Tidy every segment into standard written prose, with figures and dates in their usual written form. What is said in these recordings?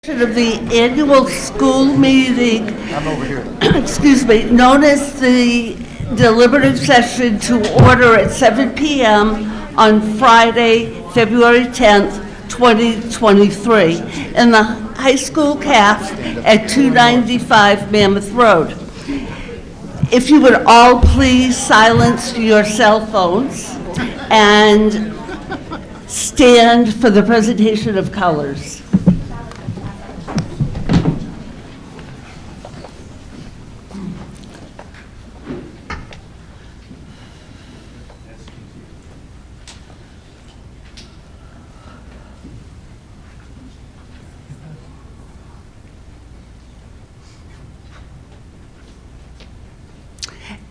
Of the annual school meeting, excuse me, known as the deliberative session to order at 7 p.m. on Friday, February 10th, 2023, in the high school caf at 295 Mammoth Road. If you would all please silence your cell phones and stand for the presentation of colors.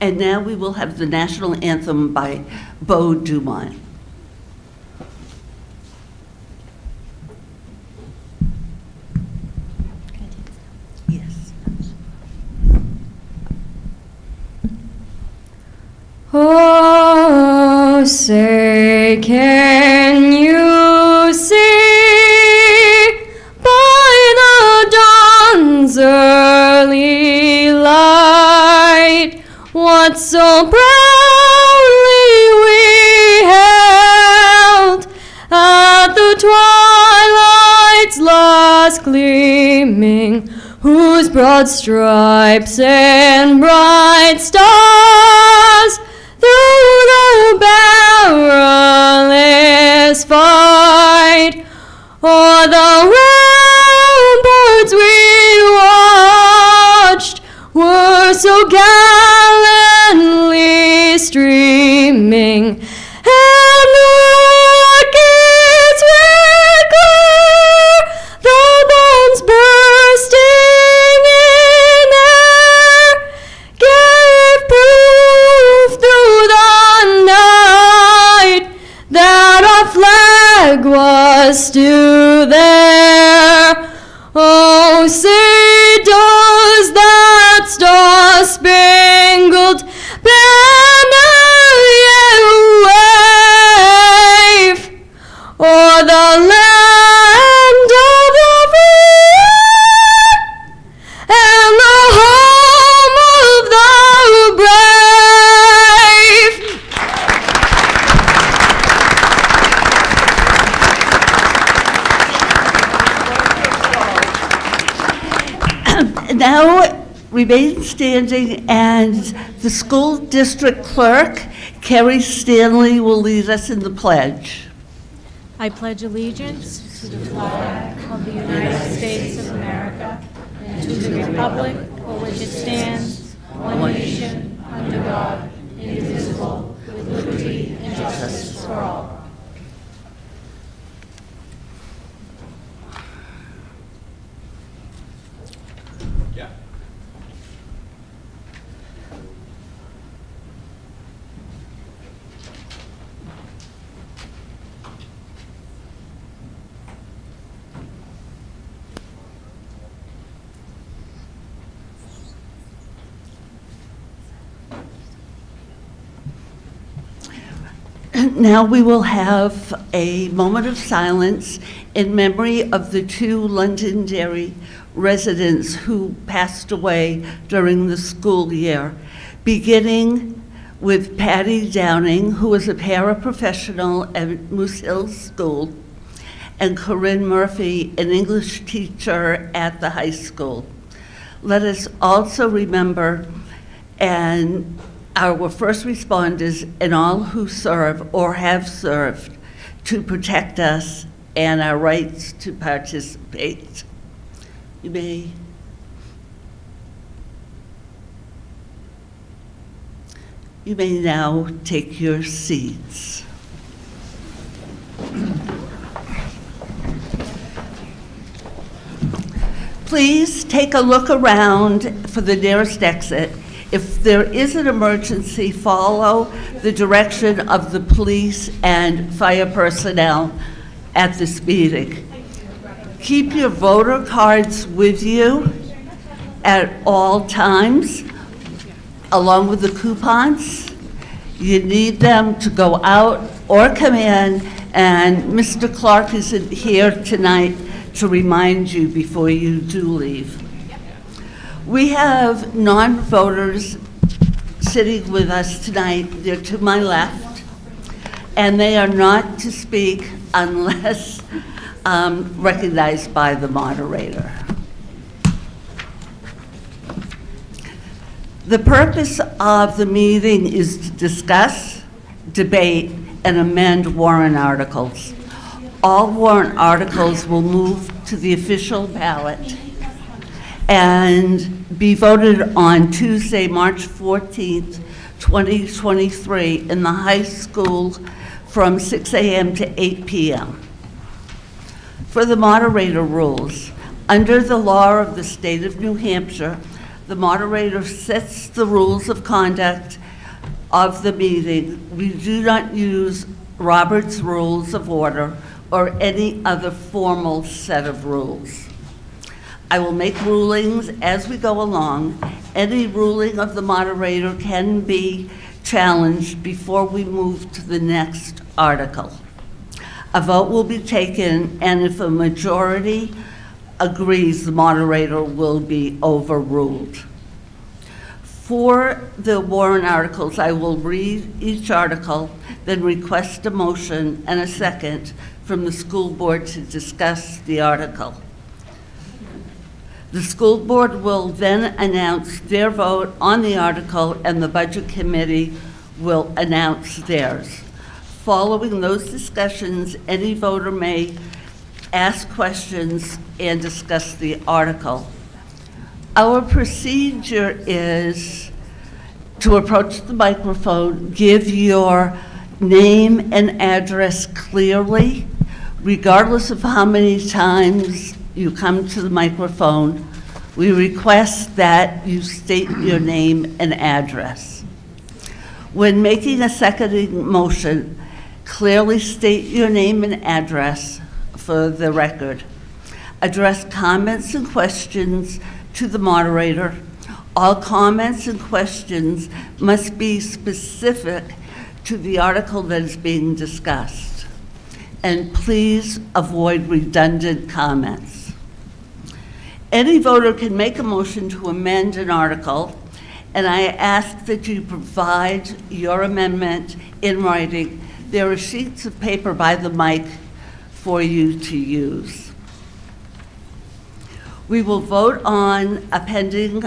And now we will have the national anthem by Bo Dumont. Yes. Oh, say, can you see by the dawn's early light what so proudly we held at the twilight's last gleaming, whose broad stripes and bright stars through the perilous fight o'er the ramparts we watched were so gallantly streaming, and the rockets were clear, the bombs bursting in air gave proof through the night that our flag was still there. Oh, say does that star-spangled banner yet wave o'er the land of the free and the home of the brave? Now remain standing, and the school district clerk, Carrie Stanley, will lead us in the pledge. I pledge allegiance to the flag of the United States of America and to the republic for which it stands, one nation, under God, indivisible, with liberty and justice for all. Now we will have a moment of silence in memory of the two Londonderry residents who passed away during the school year, beginning with Patty Downing, who was a paraprofessional at Moose Hill School, and Corinne Murphy, an English teacher at the high school. Let us also remember our first responders and all who serve or have served to protect us and our rights to participate. You may now take your seats. Please take a look around for the nearest exit. If there is an emergency, follow the direction of the police and fire personnel at this meeting. Keep your voter cards with you at all times, along with the coupons. You need them to go out or come in, and Mr. Clark isn't here tonight to remind you before you do leave. We have non-voters sitting with us tonight. They're to my left, and they are not to speak unless recognized by the moderator. The purpose of the meeting is to discuss, debate, and amend warrant articles. All warrant articles will move to the official ballot and be voted on Tuesday, March 14th, 2023 in the high school from 6 a.m. to 8 p.m. For the moderator rules, under the law of the state of New Hampshire, the moderator sets the rules of conduct of the meeting. We do not use Robert's Rules of Order or any other formal set of rules. I will make rulings as we go along. Any ruling of the moderator can be challenged before we move to the next article. A vote will be taken, and if a majority agrees, the moderator will be overruled. For the warrant articles, I will read each article, then request a motion and a second from the school board to discuss the article. The school board will then announce their vote on the article, and the budget committee will announce theirs. Following those discussions, any voter may ask questions and discuss the article. Our procedure is to approach the microphone, give your name and address clearly, regardless of how many times you come to the microphone. We request that you state your name and address. When making a seconding motion, clearly state your name and address for the record. Address comments and questions to the moderator. All comments and questions must be specific to the article that is being discussed. And please avoid redundant comments. Any voter can make a motion to amend an article, and I ask that you provide your amendment in writing. There are sheets of paper by the mic for you to use. We will vote on a pending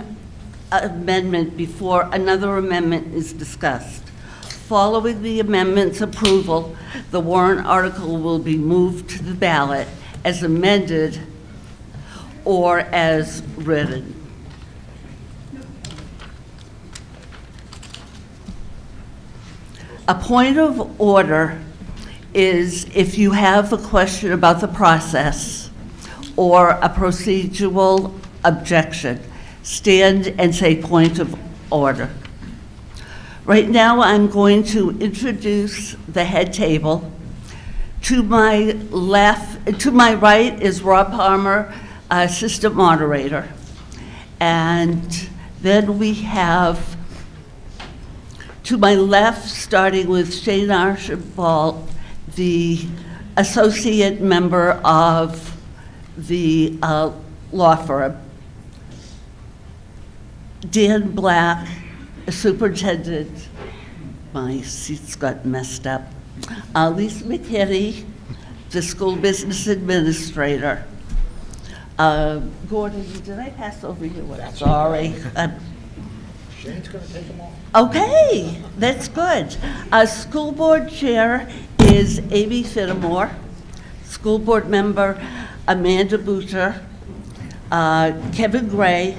amendment before another amendment is discussed. Following the amendment's approval, the warrant article will be moved to the ballot as amended or as written. A point of order is if you have a question about the process or a procedural objection, stand and say point of order. Right now, I'm going to introduce the head table. To my left, to my right is Rob Palmer, assistant moderator. And then we have, to my left, starting with Shane Archibald, the associate member of the law firm. Dan Black, superintendent. My seat's got messed up. Lisa McKinney, the school business administrator. Gordon, did I pass over you? Sorry. Shane's going to take them all. Okay, that's good. School board chair is Amy Fittimore. School board member Amanda Butcher, Kevin Gray,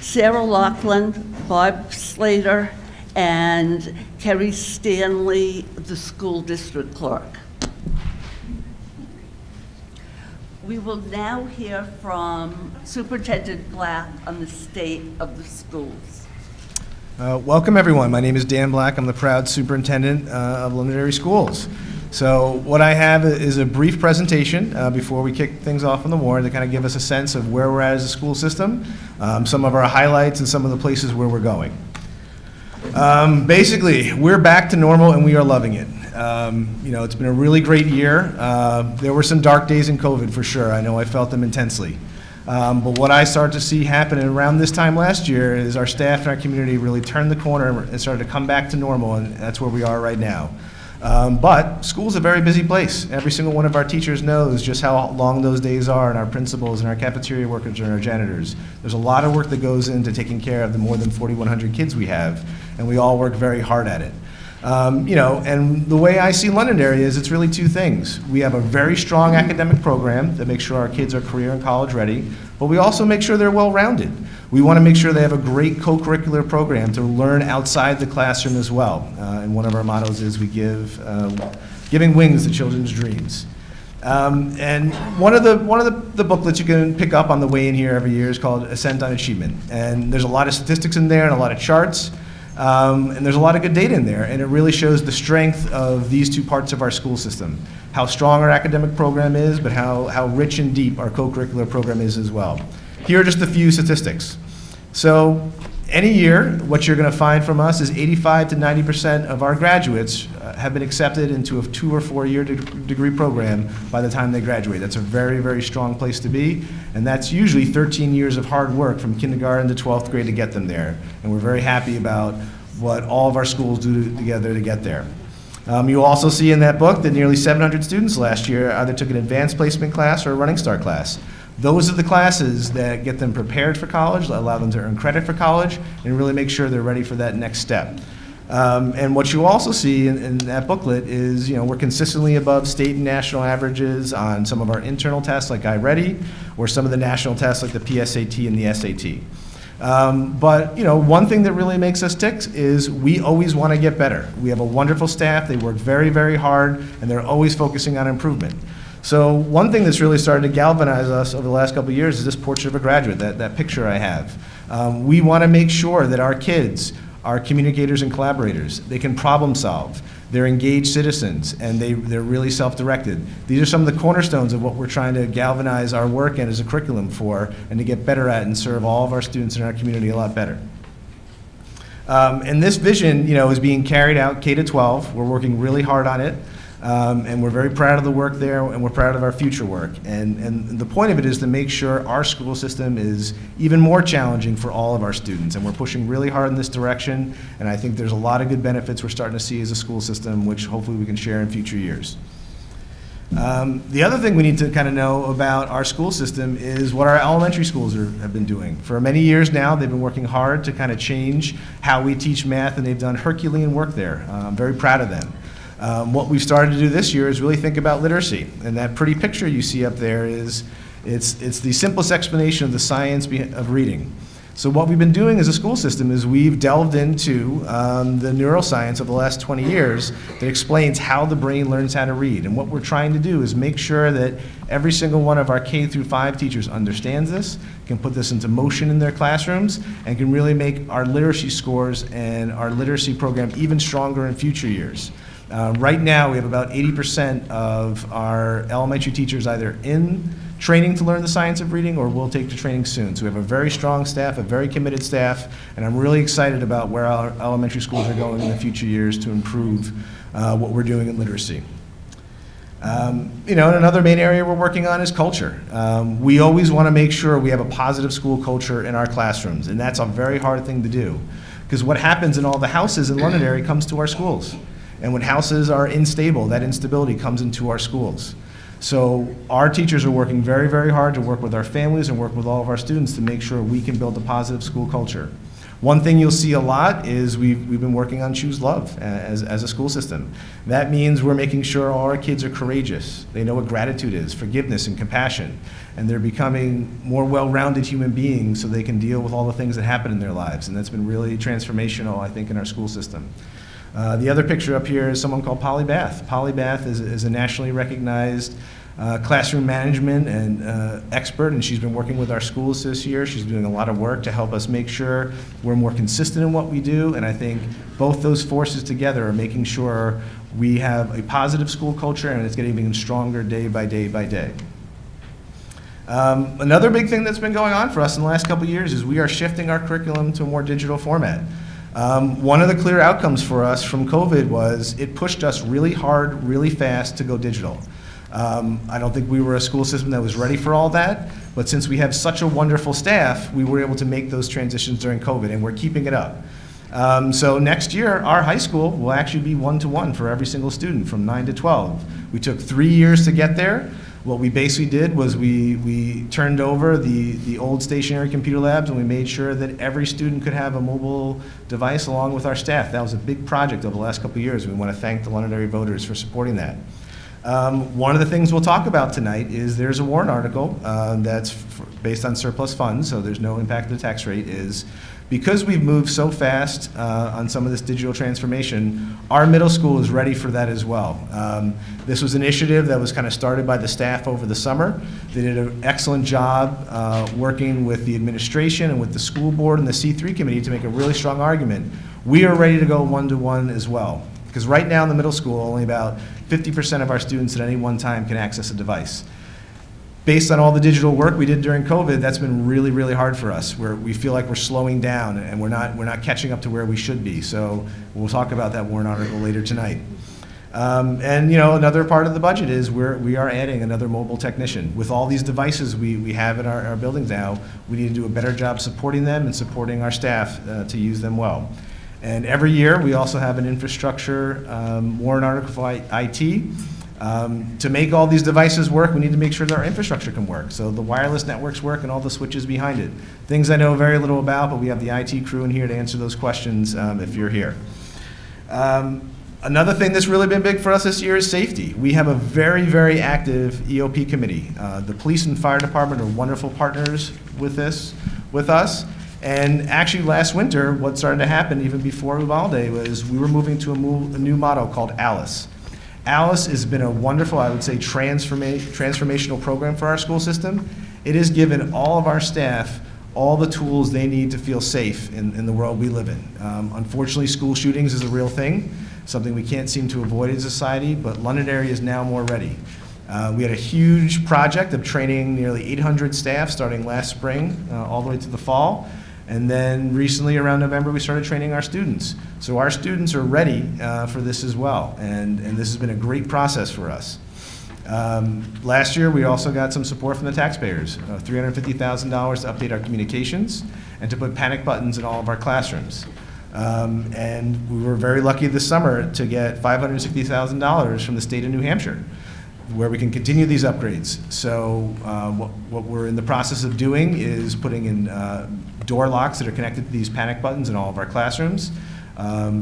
Sarah Laughlin, Bob Slater, and Kerry Stanley, the school district clerk. We will now hear from Superintendent Black on the state of the schools. Welcome, everyone. My name is Dan Black. I'm the proud superintendent of Londonderry Schools. So what I have is a brief presentation before we kick things off on the warrant to kind of give us a sense of where we're at as a school system, some of our highlights, and some of the places where we're going. Basically, we're back to normal and we are loving it. You know, it's been a really great year. There were some dark days in COVID for sure. I know I felt them intensely. But what I started to see happen around this time last year is our staff and our community really turned the corner and started to come back to normal, and that's where we are right now. But school's a very busy place. Every single one of our teachers knows just how long those days are, and our principals and our cafeteria workers and our janitors. There's a lot of work that goes into taking care of the more than 4,100 kids we have, and we all work very hard at it. You know, and the way I see Londonderry is it's really two things. We have a very strong academic program that makes sure our kids are career and college ready, but we also make sure they're well-rounded. We want to make sure they have a great co-curricular program to learn outside the classroom as well. And one of our mottos is we giving wings to children's dreams. And one of the booklets you can pick up on the way in here every year is called Ascent on Achievement. And there's a lot of statistics in there and a lot of charts. And there's a lot of good data in there, and it really shows the strength of these two parts of our school system. How strong our academic program is, but how rich and deep our co-curricular program is as well. Here are just a few statistics. So any year, what you're going to find from us is 85 to 90% of our graduates have been accepted into a 2 or 4 year degree program by the time they graduate. That's a very, very strong place to be, and that's usually 13 years of hard work from kindergarten to 12th grade to get them there. And we're very happy about what all of our schools do together to get there. You'll also see in that book that nearly 700 students last year either took an advanced placement class or a Running Start class. Those are the classes that get them prepared for college, allow them to earn credit for college, and really make sure they're ready for that next step. And what you also see in that booklet is, you know, we're consistently above state and national averages on some of our internal tests like iReady, or some of the national tests like the PSAT and the SAT. But, you know, one thing that really makes us tick is we always want to get better. We have a wonderful staff. They work very, very hard, and they're always focusing on improvement. So one thing that's really started to galvanize us over the last couple of years is this portrait of a graduate, that picture I have. We want to make sure that our kids are communicators and collaborators. They can problem solve. They're engaged citizens, and they're really self-directed. These are some of the cornerstones of what we're trying to galvanize our work in as a curriculum for, and to get better at and serve all of our students in our community a lot better. And this vision, you know, is being carried out K to 12. We're working really hard on it. And we're very proud of the work there, and we're proud of our future work. And the point of it is to make sure our school system is even more challenging for all of our students. And we're pushing really hard in this direction, and I think there's a lot of good benefits we're starting to see as a school system, which hopefully we can share in future years. The other thing we need to kind of know about our school system is what our elementary schools have been doing. For many years now, they've been working hard to kind of change how we teach math, and they've done Herculean work there. I'm very proud of them. What we've started to do this year is really think about literacy, and that pretty picture you see up there is it's the simplest explanation of the science of reading. So what we've been doing as a school system is we've delved into the neuroscience of the last 20 years that explains how the brain learns how to read. And what we're trying to do is make sure that every single one of our K through 5 teachers understands this, can put this into motion in their classrooms, and can really make our literacy scores and our literacy program even stronger in future years. Right now, we have about 80% of our elementary teachers either in training to learn the science of reading or will take the training soon. So we have a very strong staff, a very committed staff, and I'm really excited about where our elementary schools are going in the future years to improve what we're doing in literacy. You know, and another main area we're working on is culture. We always want to make sure we have a positive school culture in our classrooms, and that's a very hard thing to do, because what happens in all the houses in Londonderry comes to our schools. And when houses are unstable, that instability comes into our schools. So our teachers are working very, very hard to work with our families and work with all of our students to make sure we can build a positive school culture. One thing you'll see a lot is we've been working on Choose Love as a school system. That means we're making sure all our kids are courageous. They know what gratitude is, forgiveness and compassion, and they're becoming more well-rounded human beings so they can deal with all the things that happen in their lives. And that's been really transformational, I think, in our school system. The other picture up here is someone called Polly Bath. Polly Bath is a nationally recognized classroom management and expert, and she's been working with our schools this year. She's doing a lot of work to help us make sure we're more consistent in what we do, and I think both those forces together are making sure we have a positive school culture, and it's getting even stronger day by day by day. Another big thing that's been going on for us in the last couple of years is we are shifting our curriculum to a more digital format. One of the clear outcomes for us from COVID was it pushed us really hard, really fast to go digital. I don't think we were a school system that was ready for all that, but since we have such a wonderful staff, we were able to make those transitions during COVID, and we're keeping it up. So next year, our high school will actually be one-to-one for every single student from 9 to 12. We took 3 years to get there. What we basically did was we turned over the old stationary computer labs, and we made sure that every student could have a mobile device along with our staff. That was a big project over the last couple of years. We want to thank the Londonderry voters for supporting that. One of the things we'll talk about tonight is there's a warrant article that's based on surplus funds, so there's no impact to the tax rate, is because we've moved so fast on some of this digital transformation, our middle school is ready for that as well. This was an initiative that was kind of started by the staff over the summer. They did an excellent job working with the administration and with the school board and the C3 committee to make a really strong argument. We are ready to go one-to-one as well. Because right now in the middle school, only about 50% of our students at any one time can access a device. Based on all the digital work we did during COVID, that's been really, really hard for us, where we feel like we're slowing down and we're not catching up to where we should be. So we'll talk about that warrant article later tonight. And you know, another part of the budget is we are adding another mobile technician. With all these devices we have in our buildings now, we need to do a better job supporting them and supporting our staff to use them well. And every year, we also have an infrastructure warrant article for IT. To make all these devices work, we need to make sure that our infrastructure can work. So the wireless networks work and all the switches behind it. Things I know very little about, but we have the IT crew in here to answer those questions if you're here. Another thing that's really been big for us this year is safety. We have a very, very active EOP committee. The police and fire department are wonderful partners with us. And actually last winter, what started to happen even before Uvalde was we were moving to a new motto called ALICE. ALICE has been a wonderful, I would say, transformational program for our school system. It has given all of our staff all the tools they need to feel safe in the world we live in. Unfortunately, school shootings is a real thing, something we can't seem to avoid in society, but Londonderry is now more ready. We had a huge project of training nearly 800 staff starting last spring all the way to the fall. And then recently, around November, we started training our students. So our students are ready for this as well. And this has been a great process for us. Last year, we also got some support from the taxpayers, $350,000 to update our communications and to put panic buttons in all of our classrooms. And we were very lucky this summer to get $560,000 from the state of New Hampshire, where we can continue these upgrades. So what we're in the process of doing is putting in door locks that are connected to these panic buttons in all of our classrooms,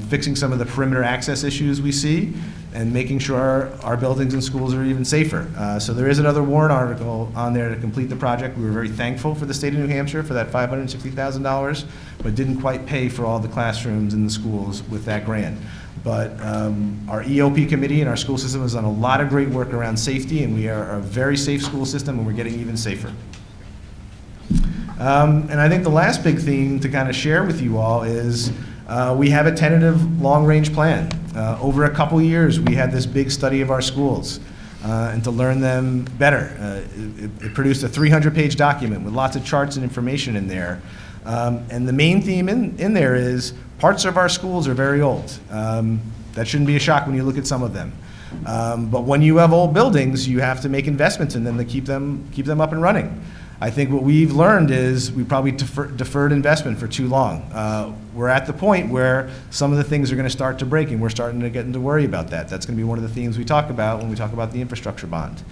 fixing some of the perimeter access issues we see, and making sure our buildings and schools are even safer. So there is another warrant article on there to complete the project. We were very thankful for the state of New Hampshire for that $560,000, but didn't quite pay for all the classrooms in the schools with that grant. But our EOP committee and our school system has done a lot of great work around safety, and we are a very safe school system, and we're getting even safer. And I think the last big theme to kind of share with you all is we have a tentative long-range plan. Over a couple years, we had this big study of our schools and to learn them better. It produced a 300-page document with lots of charts and information in there. And the main theme in there is parts of our schools are very old. That shouldn't be a shock when you look at some of them. But when you have old buildings, you have to make investments in them to keep them up and running. I think what we've learned is we probably deferred investment for too long. We're at the point where some of the things are going to start to break, and we're starting to get into worry about that. That's going to be one of the themes we talk about when we talk about the infrastructure bond.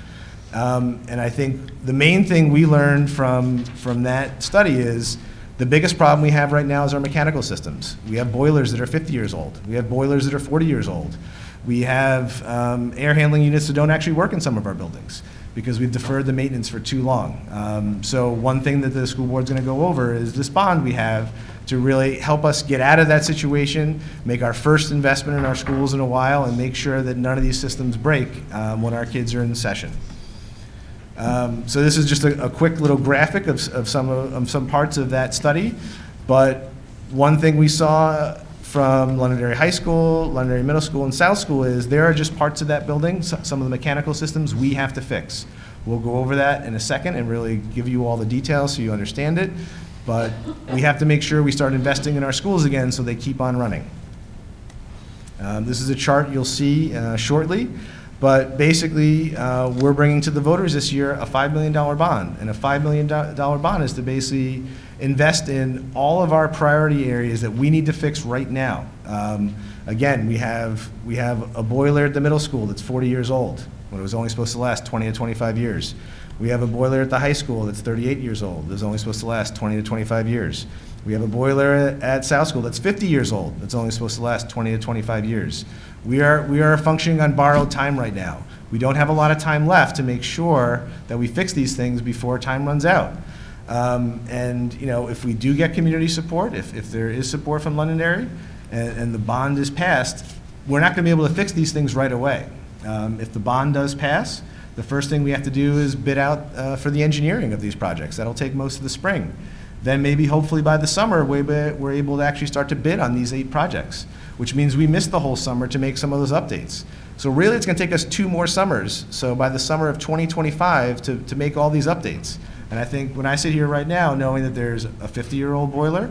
And I think the main thing we learned from that study is the biggest problem we have right now is our mechanical systems. We have boilers that are 50 years old. We have boilers that are 40 years old. We have air handling units that don't actually work in some of our buildings because we've deferred the maintenance for too long. So one thing that the school board's going to go over is this bond we have to really help us get out of that situation, make our first investment in our schools in a while, and make sure that none of these systems break when our kids are in session. So this is just a quick little graphic of some parts of that study, but one thing we saw from Londonderry High School, Londonderry Middle School, and South School is there are just parts of that building, some of the mechanical systems we have to fix. We'll go over that in a second and really give you all the details so you understand it. But we have to make sure we start investing in our schools again so they keep on running. This is a chart you'll see shortly, but basically we're bringing to the voters this year a $5 million bond, and a $5 million bond is to basically invest in all of our priority areas that we need to fix right now. Again, we have a boiler at the middle school that's 40 years old when it was only supposed to last 20 to 25 years. We have a boiler at the high school that's 38 years old. That's only supposed to last 20 to 25 years. We have a boiler at South School that's 50 years old. That's only supposed to last 20 to 25 years. We are functioning on borrowed time right now. We don't have a lot of time left to make sure that we fix these things before time runs out. And you know, if we do get community support, if there is support from Londonderry, and the bond is passed, we're not going to be able to fix these things right away. If the bond does pass, the first thing we have to do is bid out for the engineering of these projects. That'll take most of the spring. Then maybe hopefully by the summer we're able to actually start to bid on these 8 projects, which means we missed the whole summer to make some of those updates. So really it's going to take us 2 more summers. So by the summer of 2025 to make all these updates. And I think when I sit here right now knowing that there's a 50-year-old boiler,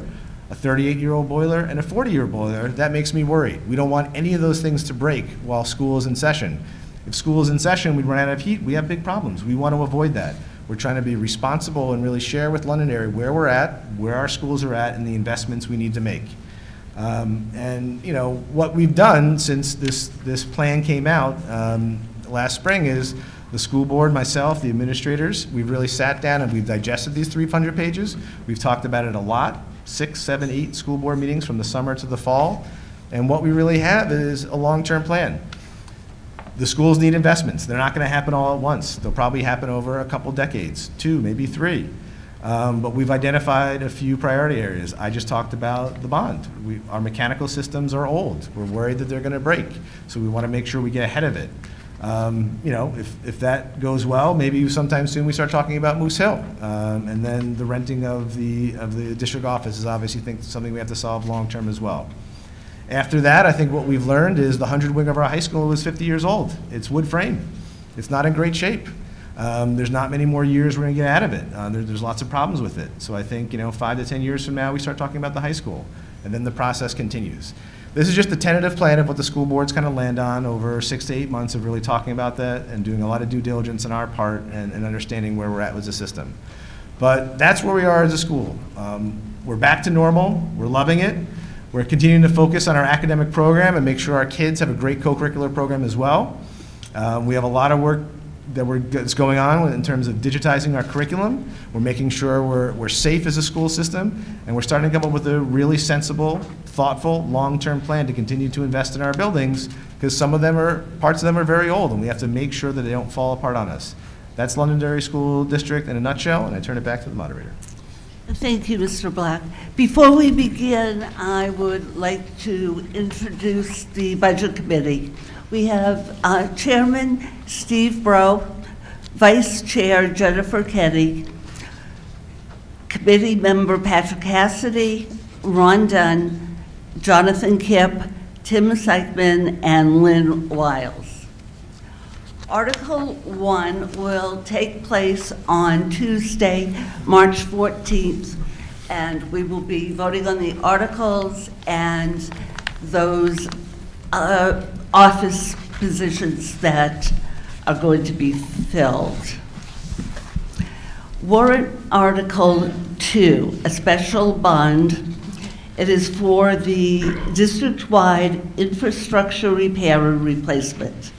a 38-year-old boiler, and a 40-year boiler, that makes me worried. We don't want any of those things to break while school is in session. If school is in session, we'd run out of heat. We have big problems. We want to avoid that. We're trying to be responsible and really share with Londonderry where we're at, where our schools are at, and the investments we need to make. And you know, what we've done since this plan came out last spring is the school board, myself, the administrators, we've really sat down and we've digested these 300 pages. We've talked about it a lot, 6, 7, 8 school board meetings from the summer to the fall. And what we really have is a long-term plan. The schools need investments. They're not going to happen all at once. They'll probably happen over a couple decades, 2, maybe 3. But we've identified a few priority areas. I just talked about the bond. Our mechanical systems are old. We're worried that they're going to break. So we want to make sure we get ahead of it. You know, if that goes well, maybe sometime soon we start talking about Moose Hill. And then the renting of the district office is obviously something we have to solve long term as well. After that, I think what we've learned is the 100 wing of our high school is 50 years old. It's wood frame. It's not in great shape. There's not many more years we're going to get out of it. There's lots of problems with it. So I think, you know, 5 to 10 years from now, we start talking about the high school, and then the process continues. This is just a tentative plan of what the school boards kind of land on over 6 to 8 months of really talking about that and doing a lot of due diligence on our part and understanding where we're at with the system. But that's where we are as a school. We're back to normal. We're loving it. We're continuing to focus on our academic program and make sure our kids have a great co-curricular program as well. We have a lot of work that's going on in terms of digitizing our curriculum. We're making sure we're safe as a school system, and we're starting to come up with a really sensible, thoughtful, long-term plan to continue to invest in our buildings, because parts of them are very old, and we have to make sure that they don't fall apart on us. That's Londonderry School District in a nutshell, and I turn it back to the moderator. Thank you, Mr. Black. Before we begin, I would like to introduce the Budget Committee. We have Chairman Steve Bro, Vice Chair Jennifer Kenny, Committee Member Patrick Cassidy, Ron Dunn, Jonathan Kipp, Tim Seichman, and Lynn Wiles. Article 1 will take place on Tuesday, March 14th, and we will be voting on the articles and those office positions that are going to be filled. Warrant Article 2, a special bond. It is for the district-wide infrastructure repair and replacement.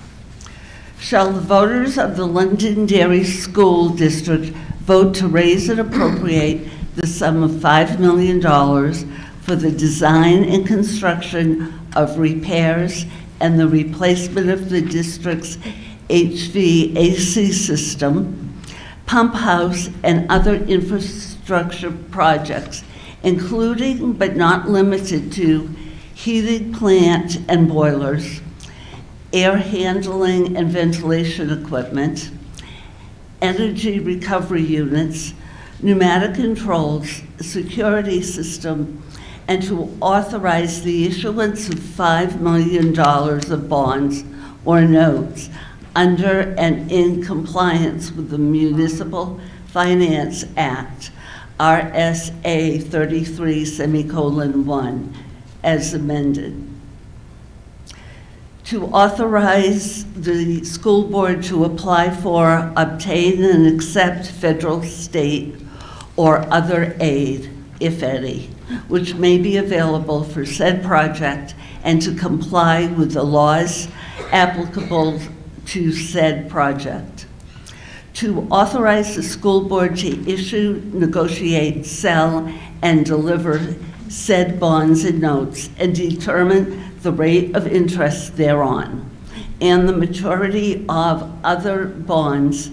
Shall the voters of the Londonderry School District vote to raise and appropriate the sum of $5 million for the design and construction of repairs and the replacement of the district's HVAC system, pump house, and other infrastructure projects, including but not limited to heating plant and boilers, air handling and ventilation equipment, energy recovery units, pneumatic controls, security system, and to authorize the issuance of $5 million of bonds or notes under and in compliance with the Municipal Finance Act RSA 33:1, as amended. To authorize the school board to apply for, obtain, and accept federal, state, or other aid, if any, which may be available for said project, and to comply with the laws applicable to said project. To authorize the school board to issue, negotiate, sell, and deliver said bonds and notes, and determine the rate of interest thereon, and the maturity of other bonds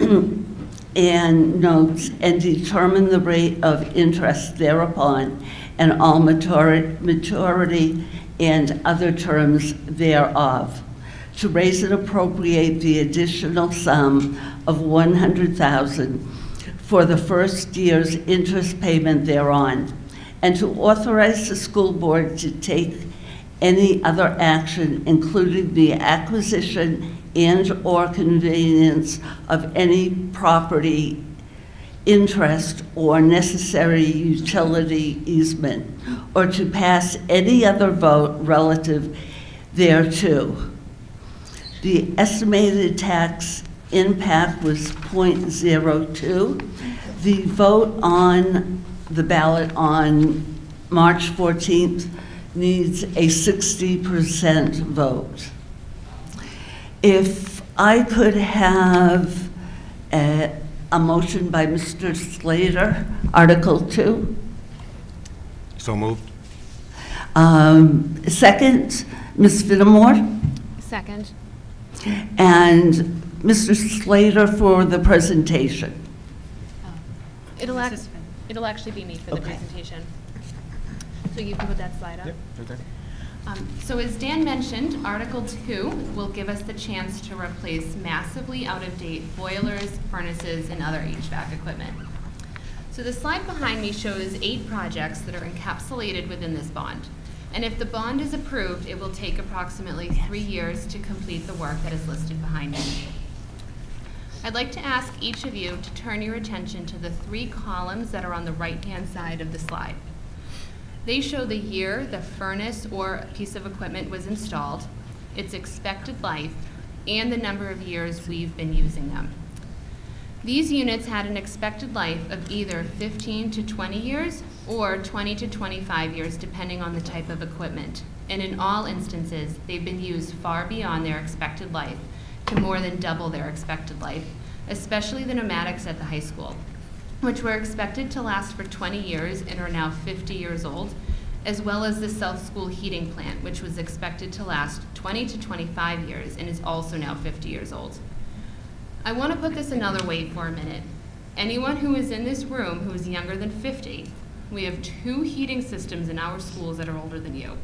and notes, and determine the rate of interest thereupon, and all maturity and other terms thereof. To raise and appropriate the additional sum of $100,000 for the first year's interest payment thereon, and to authorize the school board to take any other action, including the acquisition and/or conveyance of any property, interest, or necessary utility easement, or to pass any other vote relative thereto. The estimated tax impact was .02. The vote on the ballot on March 14th needs a 60% vote. If I could have a motion by Mr. Slater, Article 2. So moved. Second, Ms. Finnemore, Second. and Mr. Slater for the presentation. It'll actually be me for the Okay. presentation. So you can put that slide up. Yep, right there. So as Dan mentioned, Article 2 will give us the chance to replace massively out-of-date boilers, furnaces, and other HVAC equipment. So the slide behind me shows 8 projects that are encapsulated within this bond. And if the bond is approved, it will take approximately 3 years to complete the work that is listed behind me. I'd like to ask each of you to turn your attention to the 3 columns that are on the right-hand side of the slide. They show the year the furnace or piece of equipment was installed, its expected life, and the number of years we've been using them. These units had an expected life of either 15 to 20 years or 20 to 25 years, depending on the type of equipment. And in all instances, they've been used far beyond their expected life, to more than double their expected life, especially the pneumatics at the high school, which were expected to last for 20 years and are now 50 years old, as well as the South School heating plant, which was expected to last 20 to 25 years and is also now 50 years old. I want to put this another way for a minute. Anyone who is in this room who is younger than 50, we have 2 heating systems in our schools that are older than you.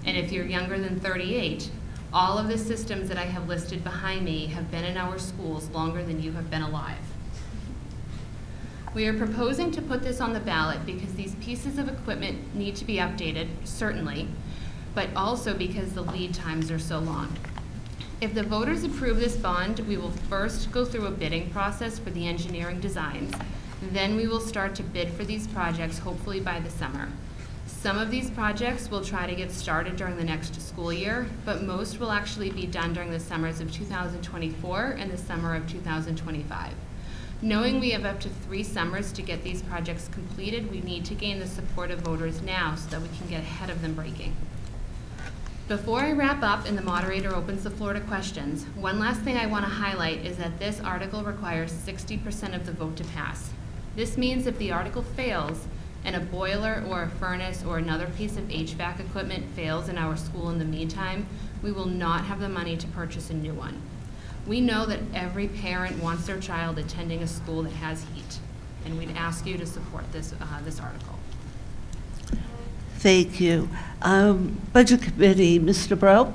And if you're younger than 38, all of the systems that I have listed behind me have been in our schools longer than you have been alive. We are proposing to put this on the ballot because these pieces of equipment need to be updated, certainly, but also because the lead times are so long. If the voters approve this bond, we will first go through a bidding process for the engineering designs. Then we will start to bid for these projects, hopefully by the summer. Some of these projects will try to get started during the next school year, but most will actually be done during the summers of 2024 and the summer of 2025. Knowing we have up to 3 summers to get these projects completed, we need to gain the support of voters now so that we can get ahead of them breaking. Before I wrap up and the moderator opens the floor to questions, one last thing I want to highlight is that this article requires 60% of the vote to pass. This means if the article fails, and a boiler or a furnace or another piece of HVAC equipment fails in our school in the meantime, we will not have the money to purchase a new one. We know that every parent wants their child attending a school that has heat, and we'd ask you to support this, this article. Thank you. Budget Committee, Mr. Bro?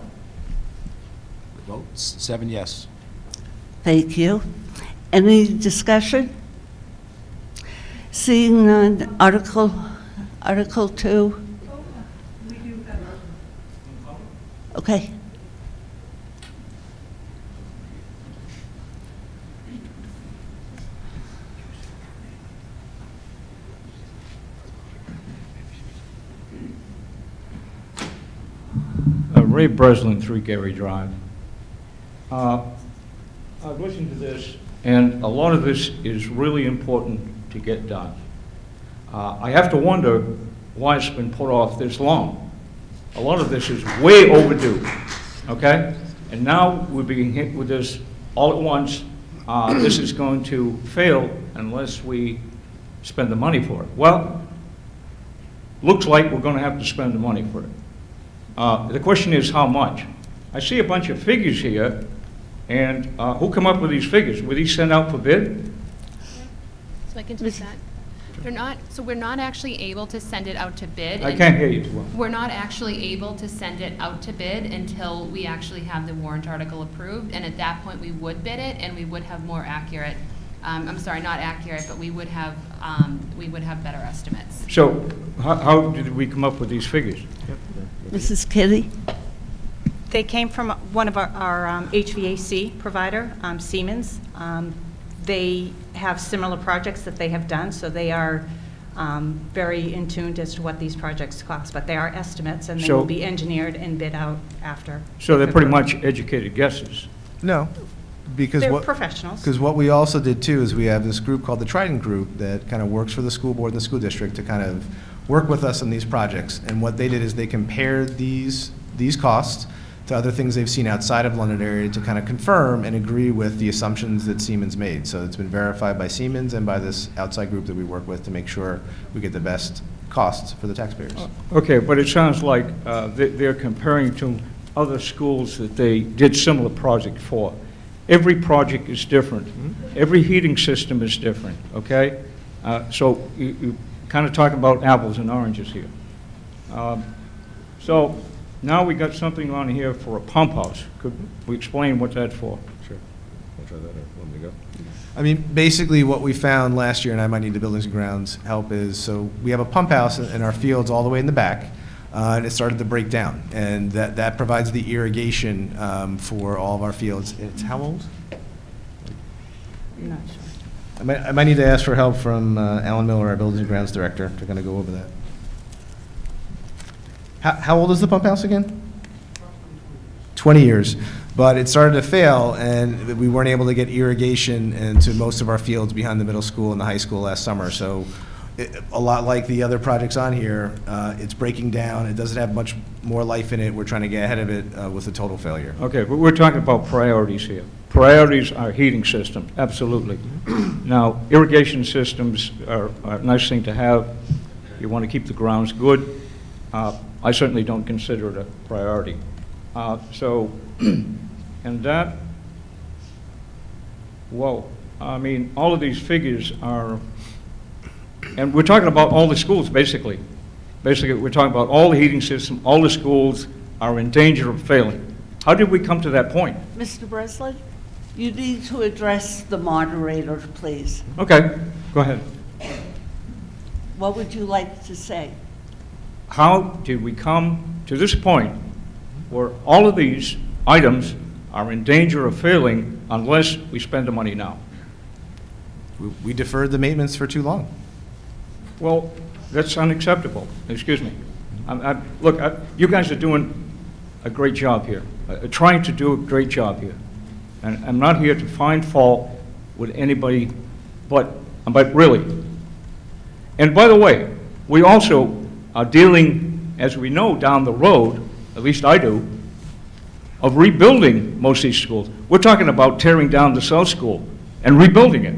Votes 7 yes. Thank you. Any discussion? Seeing none, Article 2? Okay. Ray Breslin, 3 Gary Drive. I've listened to this, and a lot of this is really important to get done. I have to wonder why it's been put off this long. A lot of this is way overdue, okay? And now we're being hit with this all at once. This is going to fail unless we spend the money for it. Well, looks like we're going to have to spend the money for it. The question is how much? I see a bunch of figures here, and who come up with these figures? Were these sent out for bid? So I can take that. We're not actually able to send it out to bid. I can't hear you too well. We're not actually able to send it out to bid until we actually have the warrant article approved, and at that point we would bid it, and we would have more accurate, I'm sorry, not accurate, but we would have better estimates. So how did we come up with these figures? Mrs. Kitty? They came from one of our HVAC provider, Siemens. They have similar projects that they have done, so they are very in tune as to what these projects cost. But they are estimates, and they will be engineered and bid out after. So they're pretty much educated guesses. No, because they're professionals. Because what we also did too is we have this group called the Trident Group that kind of works for the school board and the school district to kind of work with us on these projects. And what they did is they compared these costs to other things they've seen outside of Londonderry to kind of confirm and agree with the assumptions that Siemens made. So it's been verified by Siemens and by this outside group that we work with to make sure we get the best costs for the taxpayers. Okay, but it sounds like they're comparing to other schools that they did similar project for. Every project is different. Every heating system is different, okay? So you kind of talking about apples and oranges here. So now we got something on here for a pump house. Could we explain what that's for? Sure. I'll try that out. Want me to go? I mean, basically what we found last year, and I might need the Buildings and Grounds help, is so we have a pump house in our fields all the way in the back, and it started to break down. And that provides the irrigation for all of our fields. It's how old? I'm not sure. I might need to ask for help from Alan Miller, our Buildings and Grounds Director, to kind of go over that. How old is the pump house again? 20 years. But it started to fail, and we weren't able to get irrigation into most of our fields behind the middle school and the high school last summer. So a lot like the other projects on here, it's breaking down. It doesn't have much more life in it. We're trying to get ahead of it with a total failure. Okay, but we're talking about priorities here. Priorities are heating systems, absolutely. Now, irrigation systems are a nice thing to have. You want to keep the grounds good. I certainly don't consider it a priority. And that, whoa, I mean, all of these figures are, and we're talking about all the schools, basically. Basically, we're talking about all the heating system, all the schools are in danger of failing. How did we come to that point? Mr. Breslin, you need to address the moderator, please. Okay, go ahead. What would you like to say? How did we come to this point where all of these items are in danger of failing unless we spend the money now? We deferred the maintenance for too long. Well, that's unacceptable. Excuse me. Look, you guys are doing a great job here, trying to do a great job here. And I'm not here to find fault with anybody, but really. And by the way, we also are dealing, as we know, down the road, at least I do, of rebuilding most of these schools. We're talking about tearing down the South School and rebuilding it.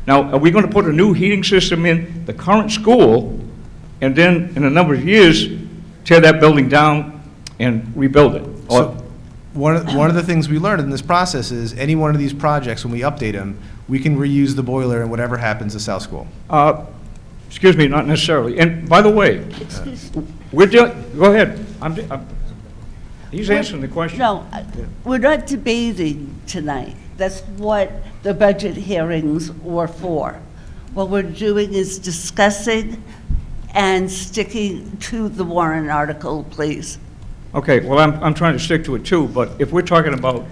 Now, are we going to put a new heating system in the current school and then in a number of years tear that building down and rebuild it? So one of the things we learned in this process is any one of these projects, when we update them, we can reuse the boiler and whatever happens to South School. Excuse me, not necessarily. And by the way, we're go ahead. He's answering the question. No, we're not debating tonight. That's what the budget hearings were for. What we're doing is discussing and sticking to the warrant article, please. Okay, well, I'm trying to stick to it too, but if we're talking about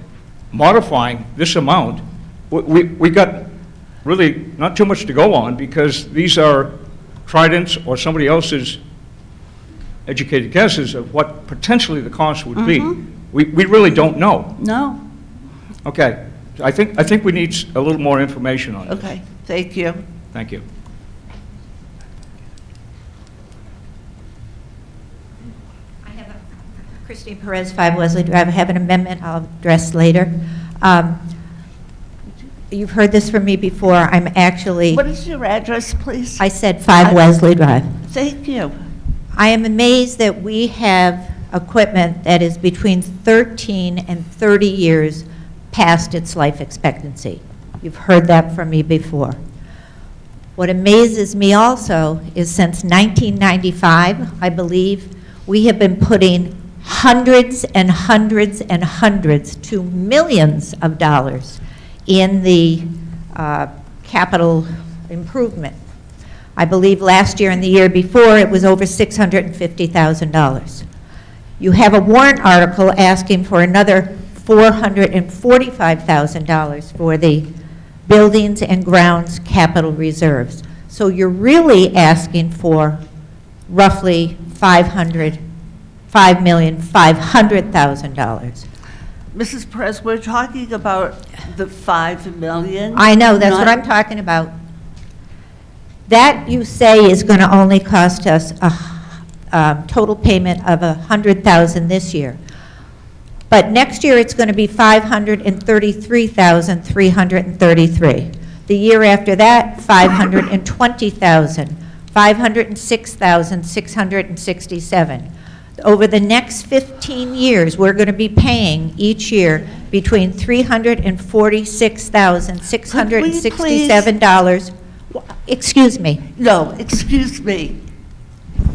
modifying this amount, we got really not too much to go on because these are Trident's or somebody else's educated guesses of what potentially the cost would be. We really don't know. No? Okay. I think we need a little more information on this. Okay, thank you. Thank you. Christine Perez, 5 Wesley Drive. I have an amendment I'll address later. You've heard this from me before. I'm actually... What is your address, please? I said 5 Wesley Drive. Thank you. I am amazed that we have equipment that is between 13 and 30 years past its life expectancy. You've heard that from me before. What amazes me also is since 1995, I believe, we have been putting hundreds and hundreds and hundreds to millions of dollars in the capital improvement. I believe last year and the year before it was over $650,000. You have a warrant article asking for another $445,000 for the buildings and grounds capital reserves. So you're really asking for roughly $5,500,000. Mrs. Perez, we're talking about the $5 million. I know, that's what I'm talking about. That, you say, is going to only cost us a total payment of $100,000 this year. But next year, it's going to be $533,333. The year after that, $520,000, $506,667. Over the next 15 years, we're going to be paying each year between $346,667. Excuse me. No, excuse me.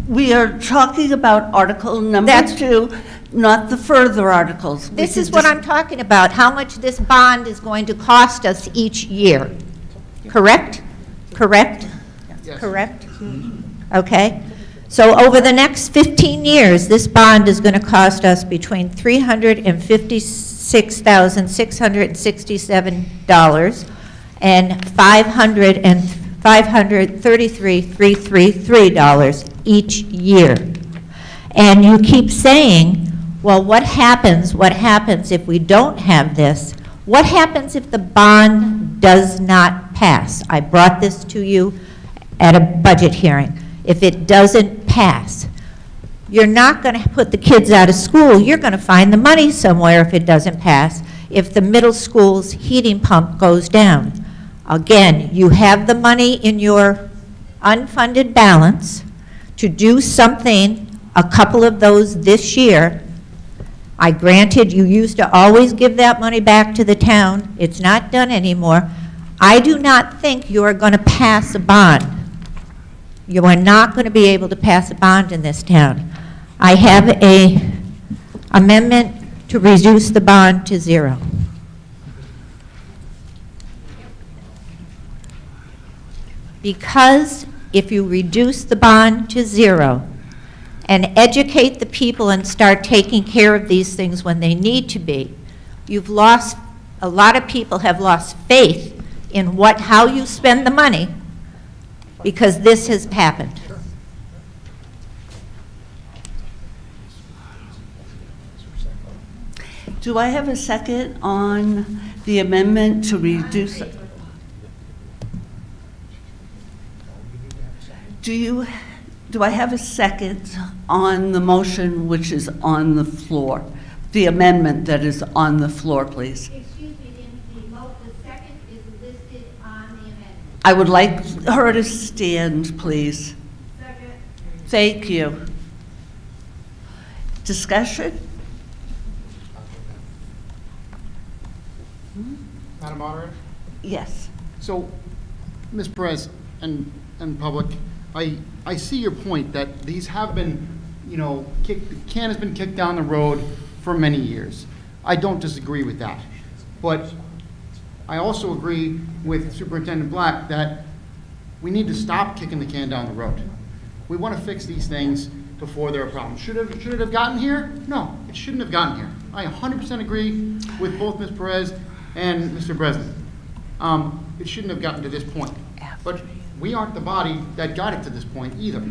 We are talking about article number 2, not the further articles. This is what I'm talking about, how much this bond is going to cost us each year. Correct? Correct? Yes. Correct? Okay. So over the next 15 years, this bond is going to cost us between $356,667 and $533,333 each year. And you keep saying, well, what happens if we don't have this? What happens if the bond does not pass? I brought this to you at a budget hearing. If it doesn't pass, you're not going to put the kids out of school. You're going to find the money somewhere if it doesn't pass, if the middle school's heating pump goes down. Again, you have the money in your unfunded balance to do something, a couple of those this year. I granted you used to always give that money back to the town. It's not done anymore. I do not think you are going to pass a bond. You are not going to be able to pass a bond in this town. I have an amendment to reduce the bond to 0. Because if you reduce the bond to 0 and educate the people and start taking care of these things when they need to be, you've lost, a lot of people have lost faith in how you spend the money because this has happened. Do I have a second on the amendment to reduce? Do I have a second on the motion which is on the floor? The amendment that is on the floor, please. Excuse me, the second is listed on the amendment. I would like her to stand, please. Second. Thank you. Discussion? Madam Moderator? Yes. So, Ms. Perez and public, I see your point that these have been, the can has been kicked down the road for many years. I don't disagree with that. But I also agree with Superintendent Black that we need to stop kicking the can down the road. We want to fix these things before they're a problem. Should it have gotten here? No, it shouldn't have gotten here. I 100% agree with both Ms. Perez and Mr. Breslin. It shouldn't have gotten to this point. But we aren't the body that got it to this point either.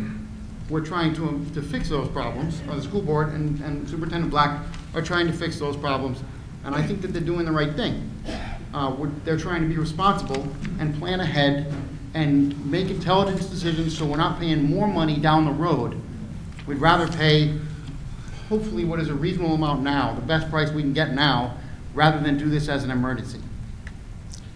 we're trying to fix those problems, or the school board and Superintendent Black are trying to fix those problems, and I think that they're doing the right thing. They're trying to be responsible and plan ahead and make intelligent decisions so we're not paying more money down the road. We'd rather pay, hopefully, what is a reasonable amount now, the best price we can get now, rather than do this as an emergency.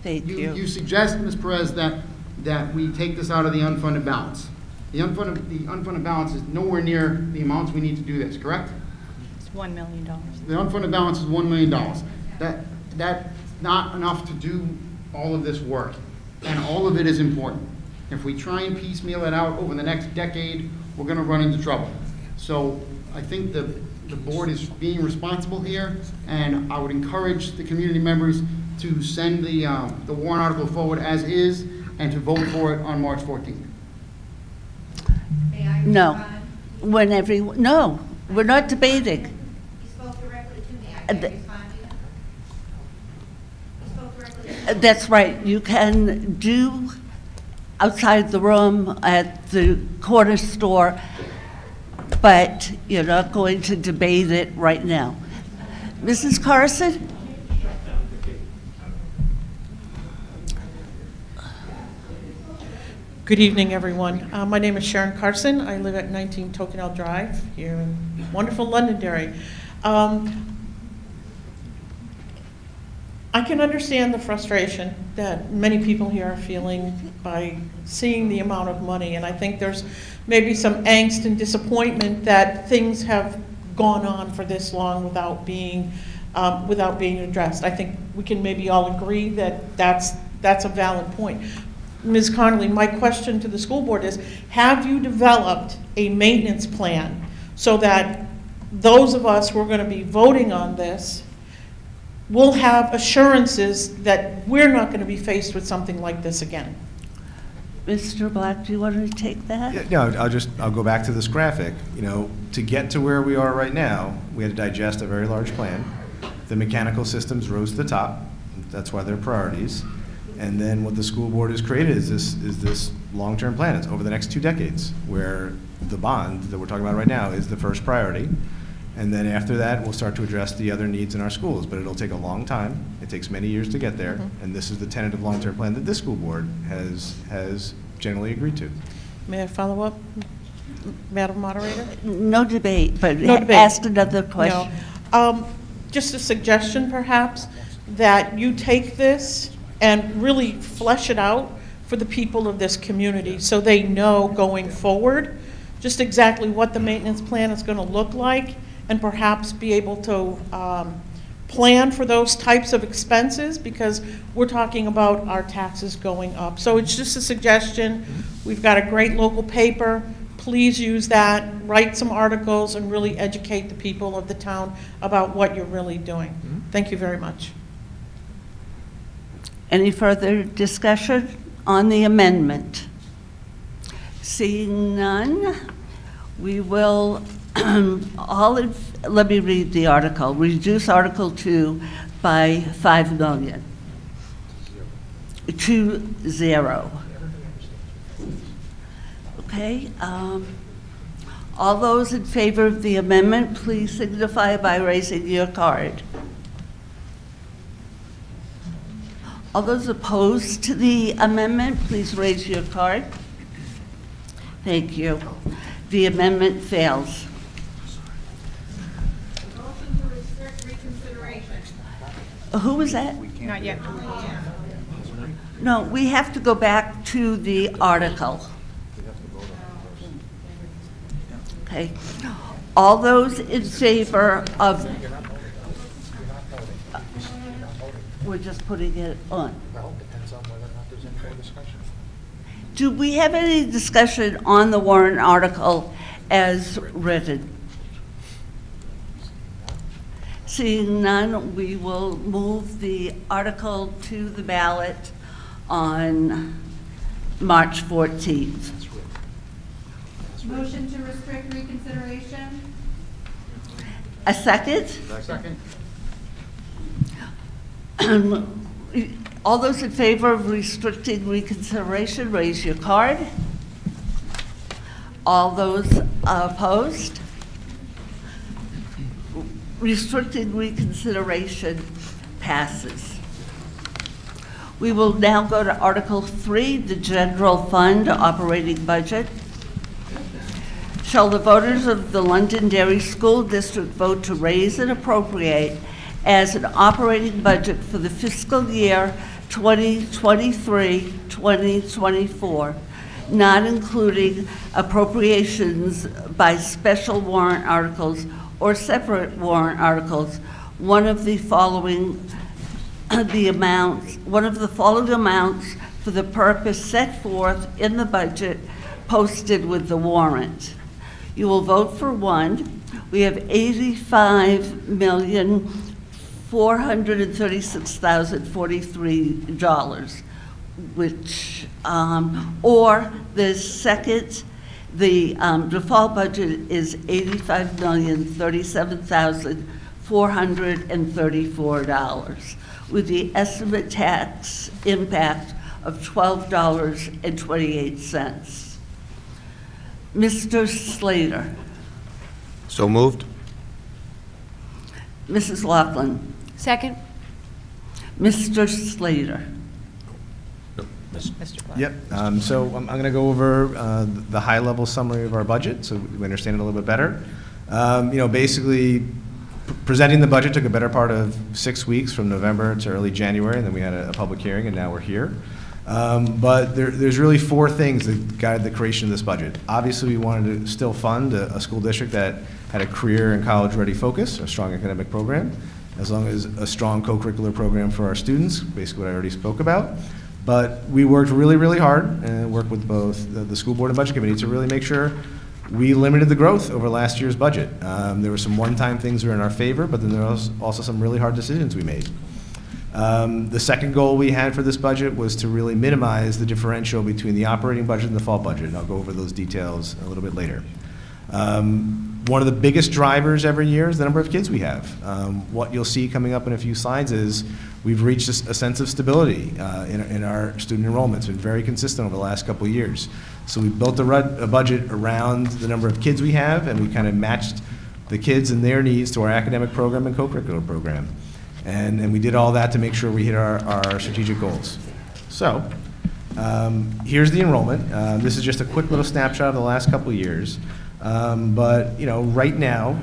Thank you. You suggest, Ms. Perez, that we take this out of the unfunded balance. The unfunded balance is nowhere near the amounts we need to do this, correct? It's $1 million. The unfunded balance is $1 million. That's not enough to do all of this work, and all of it is important. If we try and piecemeal it out over the next decade, we're going to run into trouble. So I think the board is being responsible here, and I would encourage the community members to send the warrant article forward as is and to vote for it on March 14th. May I No. respond? No, we're not debating. You spoke directly to me. I can't th- respond to you. You spoke directly to me. That's right. You can do outside the room at the corner store, but you're not going to debate it right now. Mrs. Carson? Good evening, everyone. My name is Sharon Carson. I live at 19 Tokenell Drive here in wonderful Londonderry. I can understand the frustration that many people here are feeling by seeing the amount of money, and I think there's maybe some angst and disappointment that things have gone on for this long without being addressed. I think we can maybe all agree that that's a valid point. Ms. Connolly, my question to the school board is, have you developed a maintenance plan so that those of us who are going to be voting on this will have assurances that we're not going to be faced with something like this again? Mr. Black, do you want to take that? Yeah, no, I'll go back to this graphic. You know, to get to where we are right now, we had to digest a very large plan. The mechanical systems rose to the top. That's why they're priorities. And then what the school board has created is this long-term plan. It's over the next 2 decades, where the bond that we're talking about right now is the first priority. And then after that, we'll start to address the other needs in our schools. But it'll take a long time. It takes many years to get there. And this is the tentative long-term plan that this school board has generally agreed to. May I follow up, Madam Moderator? No debate, but No debate. ask another question. No. Just a suggestion, perhaps, that you take this and really flesh it out for the people of this community so they know going forward just exactly what the maintenance plan is going to look like, and perhaps be able to plan for those types of expenses, because we're talking about our taxes going up. So it's just a suggestion. We've got a great local paper. Please use that, write some articles, and really educate the people of the town about what you're really doing. Thank you very much. Any further discussion on the amendment? Seeing none, we will, let me read the article. Reduce Article 2 by $5 million. 2-0. Okay. All those in favor of the amendment, please signify by raising your card. All those opposed to the amendment, please raise your card. Thank you. The amendment fails. Motion to restrict reconsideration. Who was that? Not yet. No, we have to go back to the article. Okay. All those in favor of... We're just putting it on. Well, depends on whether or not there's any more discussion. Do we have any discussion on the warrant article as written? Seeing none, we will move the article to the ballot on March 14th. Motion to restrict reconsideration. A second? Second. All those in favor of restricting reconsideration, raise your card. All those opposed? Restricted reconsideration passes. We will now go to Article 3, the General Fund Operating Budget. Shall the voters of the Londonderry School District vote to raise and appropriate as an operating budget for the fiscal year 2023-2024, not including appropriations by special warrant articles or separate warrant articles, one of the following amounts for the purpose set forth in the budget posted with the warrant. You will vote for one. We have $85,436,043, which, or the second, the default budget is $85,037,434, with the estimate tax impact of $12.28. Mr. Slater. So moved. Mrs. Laughlin. Second. Mr. Slater. Yep. So I'm going to go over the high-level summary of our budget so we understand it a little bit better. Basically, presenting the budget took a better part of 6 weeks, from November to early January, and then we had a public hearing, and now we're here. But there's really four things that guided the creation of this budget. Obviously, we wanted to still fund a school district that had a career and college-ready focus, a strong academic program, as long as a strong co-curricular program for our students, basically what I already spoke about. But we worked really, really hard and worked with both the school board and budget committee to really make sure we limited the growth over last year's budget. There were some one-time things that were in our favor, but then there was also some really hard decisions we made. The second goal we had for this budget was to really minimize the differential between the operating budget and the default budget, and I'll go over those details a little bit later. One of the biggest drivers every year is the number of kids we have. What you'll see coming up in a few slides is we've reached a sense of stability in our student enrollment. It's been very consistent over the last couple of years. So we built a budget around the number of kids we have, and we kind of matched the kids and their needs to our academic program and co-curricular program. And we did all that to make sure we hit our strategic goals. So here's the enrollment. This is just a quick little snapshot of the last couple of years. But right now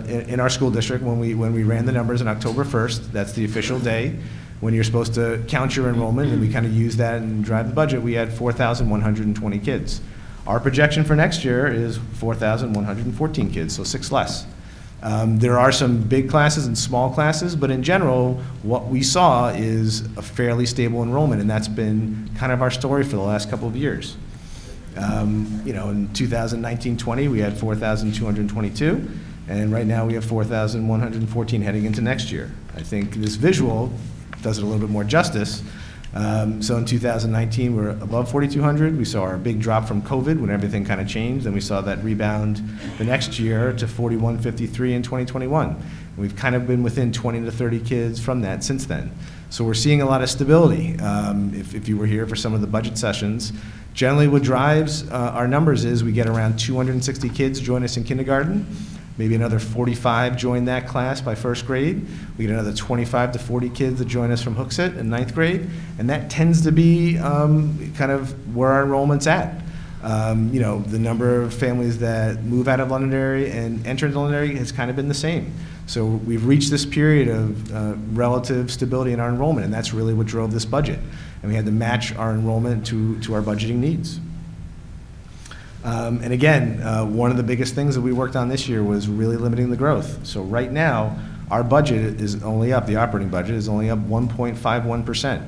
in our school district, when we ran the numbers on October 1st, that's the official day when you're supposed to count your enrollment, and we kind of use that and drive the budget. We had 4,120 kids. Our projection for next year is 4,114 kids, so 6 less. There are some big classes and small classes, but in general, what we saw is a fairly stable enrollment, and that's been kind of our story for the last couple of years. In 2019-20, we had 4,222, and right now we have 4,114 heading into next year. I think this visual does it a little bit more justice. So in 2019, we're above 4,200. We saw our big drop from COVID when everything kind of changed, and we saw that rebound the next year to 4,153 in 2021. And we've kind of been within 20 to 30 kids from that since then. So we're seeing a lot of stability. If you were here for some of the budget sessions, generally what drives our numbers is we get around 260 kids join us in kindergarten. Maybe another 45 join that class by first grade. We get another 25 to 40 kids that join us from Hooksett in 9th grade. And that tends to be kind of where our enrollment's at. The number of families that move out of Londonderry and enter into Londonderry has kind of been the same. So we've reached this period of relative stability in our enrollment, and that's really what drove this budget. And we had to match our enrollment to our budgeting needs. And again, one of the biggest things that we worked on this year was really limiting the growth. So right now, our budget is only up, the operating budget is only up 1.51%.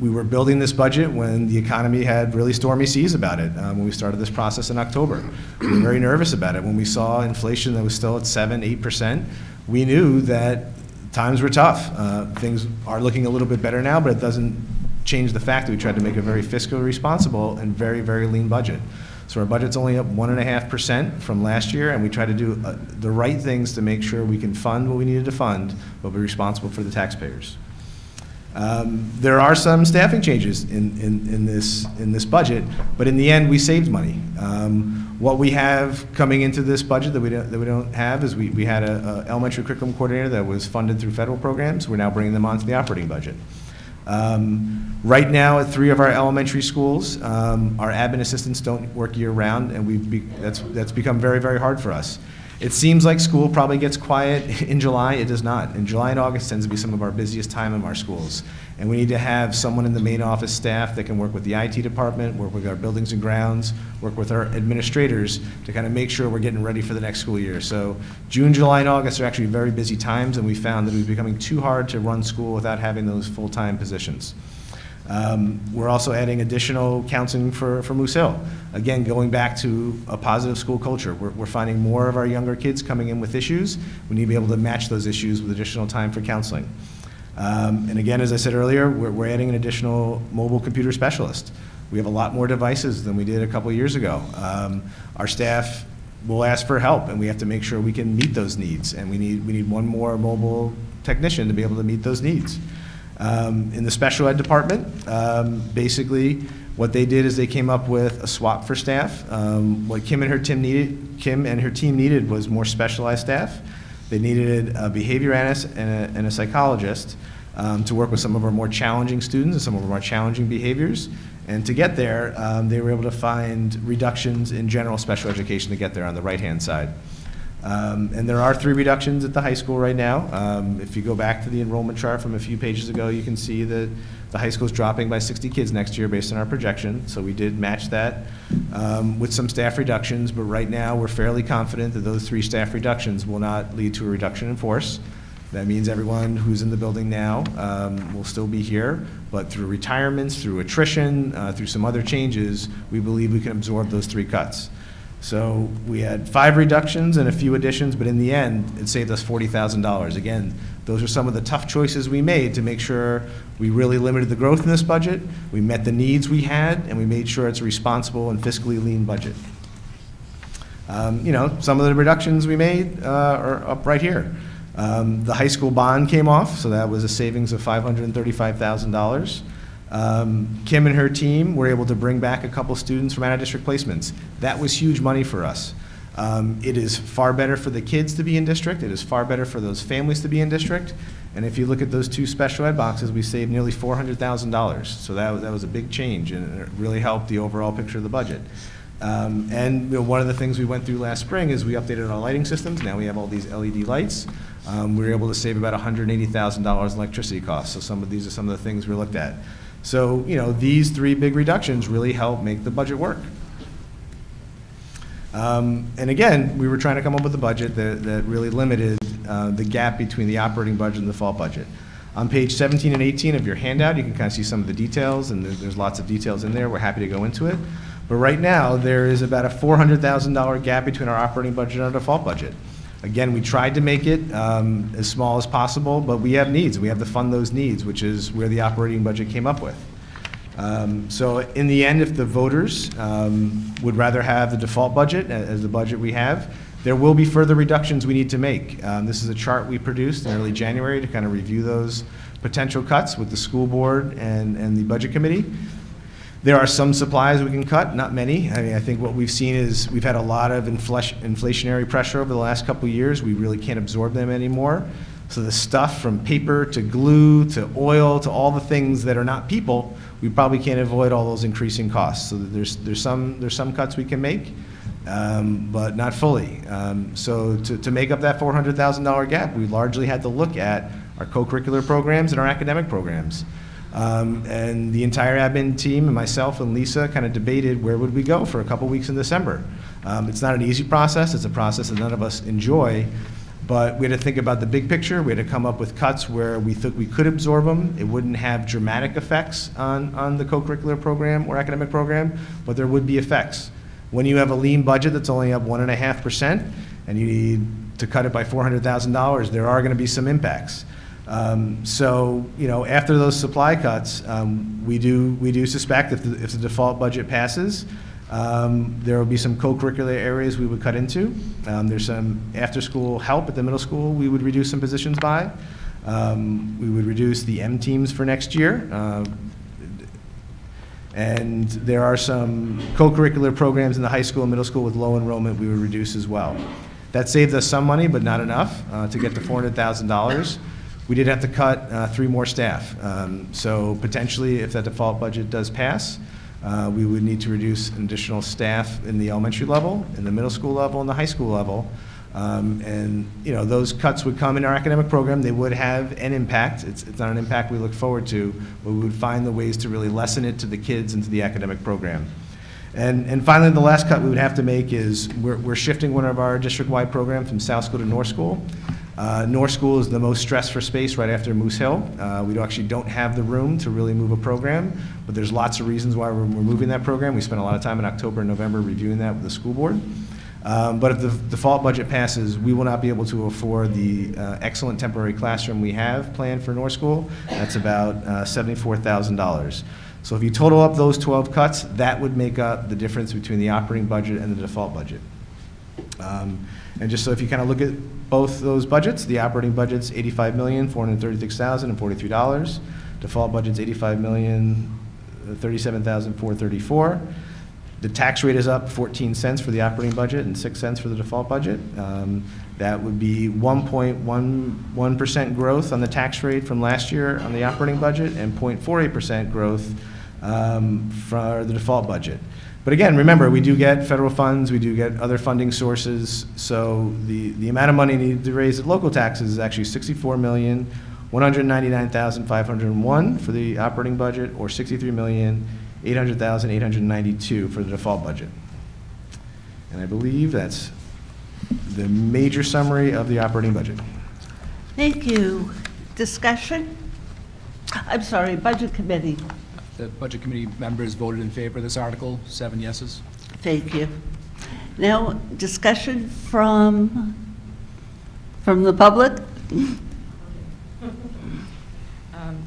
We were building this budget when the economy had really stormy seas about it, when we started this process in October. We were very nervous about it. When we saw inflation that was still at 7-8%, we knew that times were tough. Things are looking a little bit better now, but it doesn't change the fact that we tried to make a very fiscally responsible and very, very lean budget. So our budget's only up 1.5% from last year, and we try to do the right things to make sure we can fund what we needed to fund, but be responsible for the taxpayers. There are some staffing changes in this budget, but in the end, we saved money. What we have coming into this budget that we don't have is we had a elementary curriculum coordinator that was funded through federal programs. We're now bringing them onto the operating budget. Right now, at 3 of our elementary schools, our admin assistants don't work year-round, and that's become very, very hard for us. It seems like school probably gets quiet in July. It does not. In July and August tends to be some of our busiest time in our schools. And we need to have someone in the main office staff that can work with the IT department, work with our buildings and grounds, work with our administrators to kind of make sure we're getting ready for the next school year. So June, July, and August are actually very busy times, and we found that it was becoming too hard to run school without having those full-time positions. We're also adding additional counseling for Moose Hill. Again, going back to a positive school culture. We're finding more of our younger kids coming in with issues. We need to be able to match those issues with additional time for counseling. And again, as I said earlier, we're adding an additional mobile computer specialist. We have a lot more devices than we did a couple of years ago. Our staff will ask for help, and we have to make sure we can meet those needs. And we need one more mobile technician to be able to meet those needs. In the special ed department, basically what they did is they came up with a swap for staff. What Kim and her team needed was more specialized staff. They needed a behavior analyst and a psychologist to work with some of our more challenging students and some of our more challenging behaviors. And to get there, they were able to find reductions in general special education to get there on the right-hand side. And there are 3 reductions at the high school right now. If you go back to the enrollment chart from a few pages ago, you can see that the high school is dropping by 60 kids next year based on our projection. So we did match that with some staff reductions, but right now we're fairly confident that those 3 staff reductions will not lead to a reduction in force. That means everyone who's in the building now will still be here, but through retirements, through attrition, through some other changes, we believe we can absorb those 3 cuts. So we had 5 reductions and a few additions, but in the end, it saved us $40,000. Again, those are some of the tough choices we made to make sure we really limited the growth in this budget, we met the needs we had, and we made sure it's a responsible and fiscally lean budget. Some of the reductions we made are up right here. The high school bond came off, so that was a savings of $535,000. Kim and her team were able to bring back a couple students from out-of-district placements. That was huge money for us. It is far better for the kids to be in district. It is far better for those families to be in district. And if you look at those 2 special ed boxes, we saved nearly $400,000. So that was a big change, and it really helped the overall picture of the budget. One of the things we went through last spring is we updated our lighting systems. Now we have all these LED lights. We were able to save about $180,000 in electricity costs. So these are some of the things we looked at. So, these 3 big reductions really help make the budget work. And again, we were trying to come up with a budget that really limited the gap between the operating budget and the default budget. On page 17 and 18 of your handout, you can kind of see some of the details, and there's lots of details in there. We're happy to go into it. But right now, there is about a $400,000 gap between our operating budget and our default budget. Again, we tried to make it as small as possible, but we have needs. We have to fund those needs, which is where the operating budget came up with. So in the end, if the voters would rather have the default budget as the budget we have, there will be further reductions we need to make. This is a chart we produced in early January to kind of review those potential cuts with the school board and the budget committee. There are some supplies we can cut, not many. I think what we've seen is we've had a lot of inflationary pressure over the last couple of years. We really can't absorb them anymore. So the stuff from paper to glue to oil to all the things that are not people, we probably can't avoid all those increasing costs. So there's some cuts we can make, but not fully. So to make up that $400,000 gap, we largely had to look at our co-curricular programs and our academic programs. And the entire admin team and myself and Lisa kind of debated where would we go for a couple weeks in December. It's not an easy process. It's a process that none of us enjoy, but we had to think about the big picture. We had to come up with cuts where we thought we could absorb them. It wouldn't have dramatic effects on the co-curricular program or academic program, but there would be effects. When you have a lean budget that's only up 1.5% and you need to cut it by $400,000, there are going to be some impacts. So, after those supply cuts, we do suspect if the default budget passes, there will be some co-curricular areas we would cut into. There's some after-school help at the middle school we would reduce some positions by. We would reduce the M teams for next year. And there are some co-curricular programs in the high school and middle school with low enrollment we would reduce as well. That saved us some money, but not enough to get to $400,000. We did have to cut 3 more staff. So potentially, if that default budget does pass, we would need to reduce additional staff in the elementary level, in the middle school level, and the high school level. And those cuts would come in our academic program. They would have an impact. It's not an impact we look forward to, but we would find the ways to really lessen it to the kids and to the academic program. And finally, the last cut we would have to make is we're shifting one of our district-wide programs from South School to North School. North School is the most stressed for space right after Moose Hill. We actually don't have the room to really move a program, but there's lots of reasons why we're moving that program. We spent a lot of time in October and November reviewing that with the school board. But if the default budget passes, we will not be able to afford the excellent temporary classroom we have planned for North School. That's about $74,000. So if you total up those 12 cuts, that would make up the difference between the operating budget and the default budget. And just so if you kind of look at both those budgets, the operating budget's $85,436,043. Default budget's $85,037,434. The tax rate is up 14 cents for the operating budget and 6 cents for the default budget. That would be 1.11% growth on the tax rate from last year on the operating budget and 0.48% growth for the default budget. But again, remember, we do get federal funds, we do get other funding sources, so the amount of money needed to raise at local taxes is actually $64,199,501 for the operating budget, or $63,800,892 for the default budget. And I believe that's the major summary of the operating budget. Thank you. Discussion? I'm sorry, Budget Committee. The Budget Committee members voted in favor of this article, 7 yeses. Thank you. Now, discussion from the public?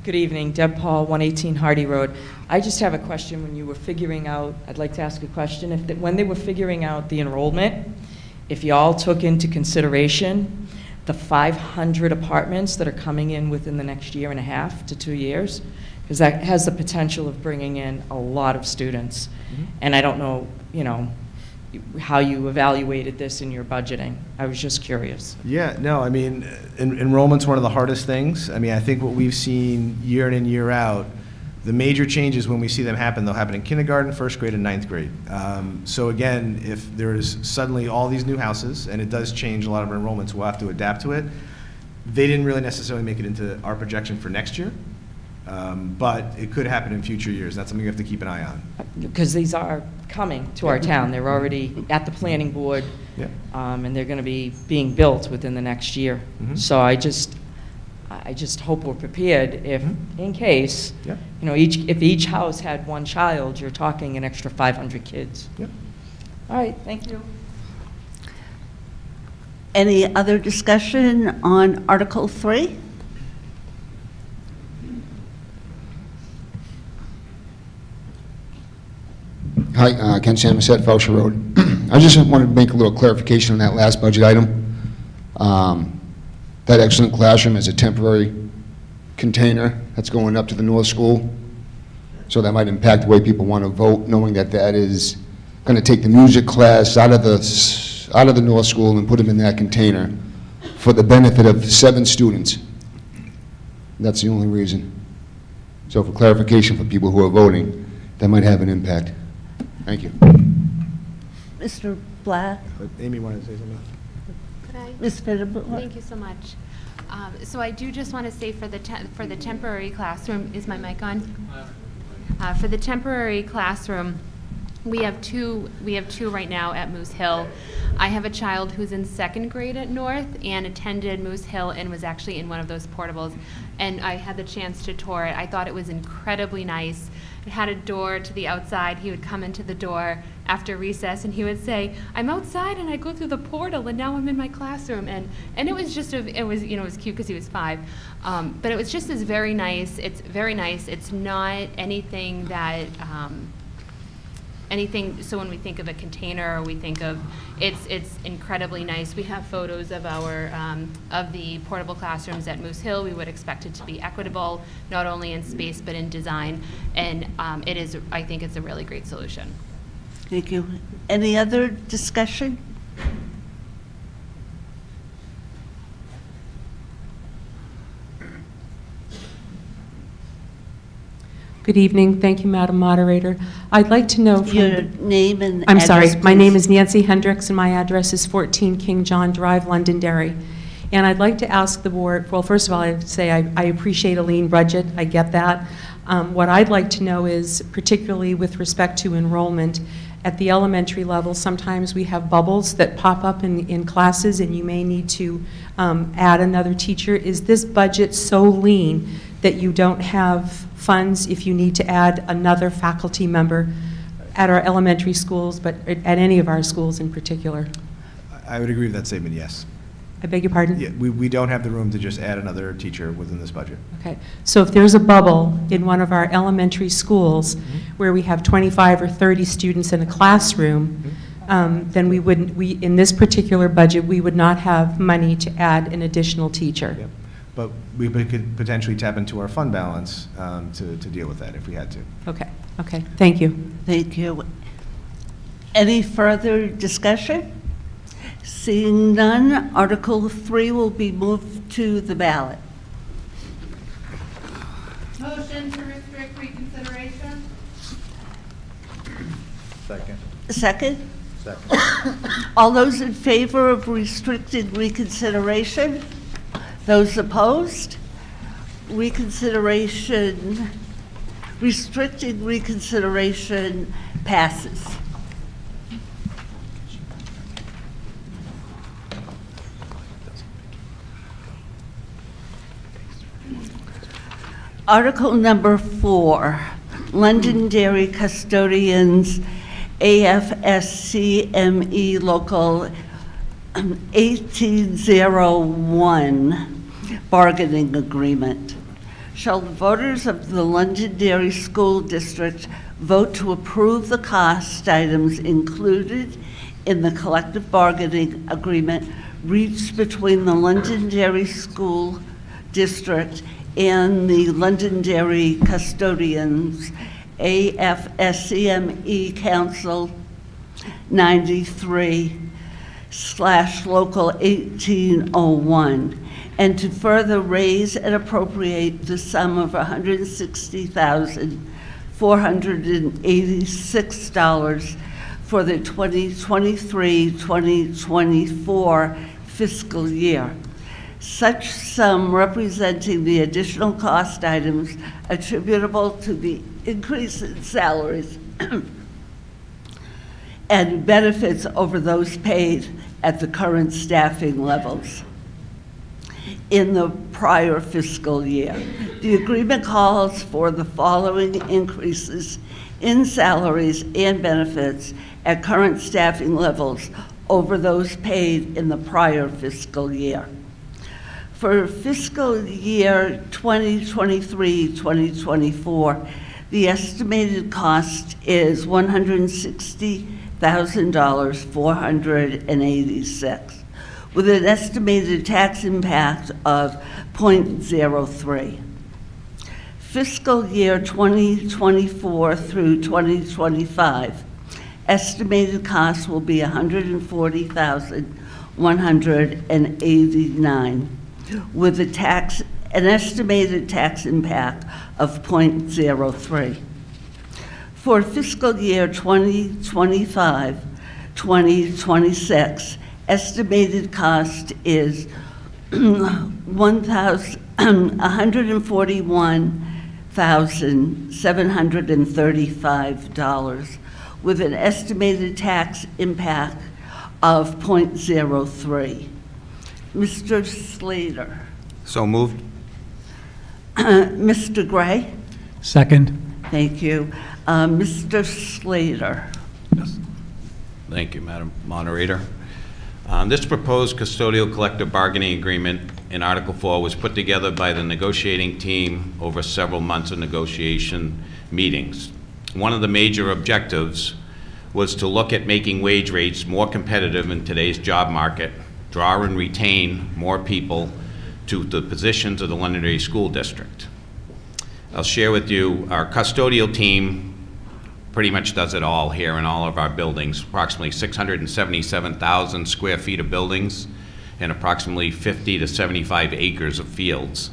Good evening, Deb Paul, 118 Hardy Road. I just have a question. When you were figuring out, I'd like to ask a question. When they were figuring out the enrollment, if you all took into consideration the 500 apartments that are coming in within the next year and a half to 2 years, because that has the potential of bringing in a lot of students. And I don't know, how you evaluated this in your budgeting. I was just curious. Yeah, no, I mean, enrollment's one of the hardest things. I mean, I think what we've seen year in and year out, the major changes when we see them happen, they'll happen in kindergarten, first grade, and ninth grade. So again, if there's suddenly all these new houses, and it does change a lot of our enrollments, we'll have to adapt to it. They didn't really necessarily make it into our projection for next year. But it could happen in future years. That's something you have to keep an eye on. Because these are coming to our town. They're already at the planning board, and they're going to be being built within the next year. So I just hope we're prepared if, in case, if each house had one child, you're talking an extra 500 kids. All right, thank you. Any other discussion on Article 3? Hi, Ken Samoset, Foucher Road. I just wanted to make a little clarification on that last budget item. That excellent classroom is a temporary container that's going up to the North School. So that might impact the way people want to vote, knowing that that is going to take the music class out of the North School and put them in that container for the benefit of 7 students. That's the only reason. So for clarification for people who are voting, that might have an impact. Thank you. Mr. Black? Amy wanted to say something. Could I? Ms. Fittlewood? Thank you so much. So I do just want to say for the temporary classroom, is my mic on? For the temporary classroom, we have two right now at Moose Hill. I have a child who's in 2nd grade at North and attended Moose Hill and was actually in one of those portables, and I had the chance to tour it. I thought it was incredibly nice. It had a door to the outside. He would come into the door after recess and he would say, "I'm outside and I go through the portal and now I'm in my classroom." And it was just it was cute because he was 5, but it was just very nice. It's very nice. It's not anything that anything, so when we think of a container, or we think of, it's incredibly nice. We have photos of our, of the portable classrooms at Moose Hill. We would expect it to be equitable, not only in space, but in design. And it is, I think it's a really great solution. Thank you. Any other discussion? Good evening. Thank you, Madam Moderator. I'd like to know from your name and I'm address, sorry. My please. name is Nancy Hendricks, and my address is 14 King John Drive, Londonderry. And I'd like to ask the board, well, first of all, I'd say I appreciate a lean budget. I get that. What I'd like to know is, particularly with respect to enrollment, at the elementary level, sometimes we have bubbles that pop up in classes, and you may need to add another teacher. Is this budget so lean that you don't have funds if you need to add another faculty member at our elementary schools, but at any of our schools in particular? I would agree with that statement, yes. I beg your pardon? Yeah, we don't have the room to just add another teacher within this budget. Okay, so if there's a bubble in one of our elementary schools where we have 25 or 30 students in a classroom, then we wouldn't, in this particular budget, we would not have money to add an additional teacher. Yep. But we could potentially tap into our fund balance to deal with that if we had to. Okay, okay, thank you. Thank you. Any further discussion? Seeing none, Article 3 will be moved to the ballot. Motion to restrict reconsideration? Second. Second? Second. All those in favor of restricted reconsideration? Those opposed? Reconsideration, restricted reconsideration passes. Article number 4, Londonderry Custodians, AFSCME Local 1801 Bargaining Agreement. Shall the voters of the Londonderry School District vote to approve the cost items included in the collective bargaining agreement reached between the Londonderry School District and the Londonderry Custodians, AFSCME Council 93/Local 1801, and to further raise and appropriate the sum of $160,486 for the 2023-2024 fiscal year. Such sum representing the additional cost items attributable to the increase in salaries and benefits over those paid at the current staffing levels in the prior fiscal year. The agreement calls for the following increases in salaries and benefits at current staffing levels over those paid in the prior fiscal year. For fiscal year 2023-2024, the estimated cost is $160,486, with an estimated tax impact of 0.03. Fiscal year 2024 through 2025, estimated costs will be $140,189, with an estimated tax impact of 0.03. For fiscal year 2025-2026, estimated cost is $141,735, with an estimated tax impact of 0.03. Mr. Slater. So moved. Mr. Gray? Second. Thank you. Mr. Slater. Thank you, Madam Moderator. This proposed custodial collective bargaining agreement in Article 4 was put together by the negotiating team over several months of negotiation meetings. One of the major objectives was to look at making wage rates more competitive in today's job market, draw and retain more people to the positions of the Londonderry School District. I'll share with you, our custodial team pretty much does it all here in all of our buildings, approximately 677,000 square feet of buildings and approximately 50 to 75 acres of fields.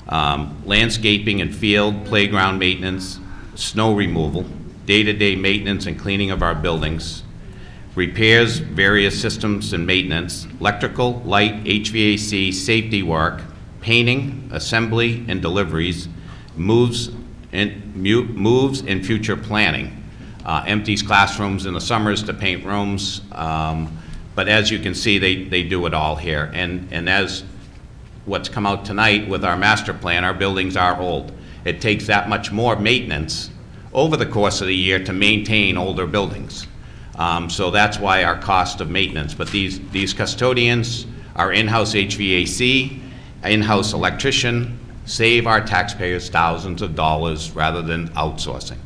Landscaping and field, playground maintenance, snow removal, day-to-day maintenance and cleaning of our buildings, repairs, various systems and maintenance, electrical, light, HVAC, safety work, painting, assembly and deliveries, moves and future planning. Empties classrooms in the summers to paint rooms, but as you can see, they do it all here. And as what's come out tonight with our master plan, our buildings are old. It takes that much more maintenance over the course of the year to maintain older buildings. So that's why our cost of maintenance. But these custodians, our in-house HVAC, in-house electrician, save our taxpayers thousands of dollars rather than outsourcing.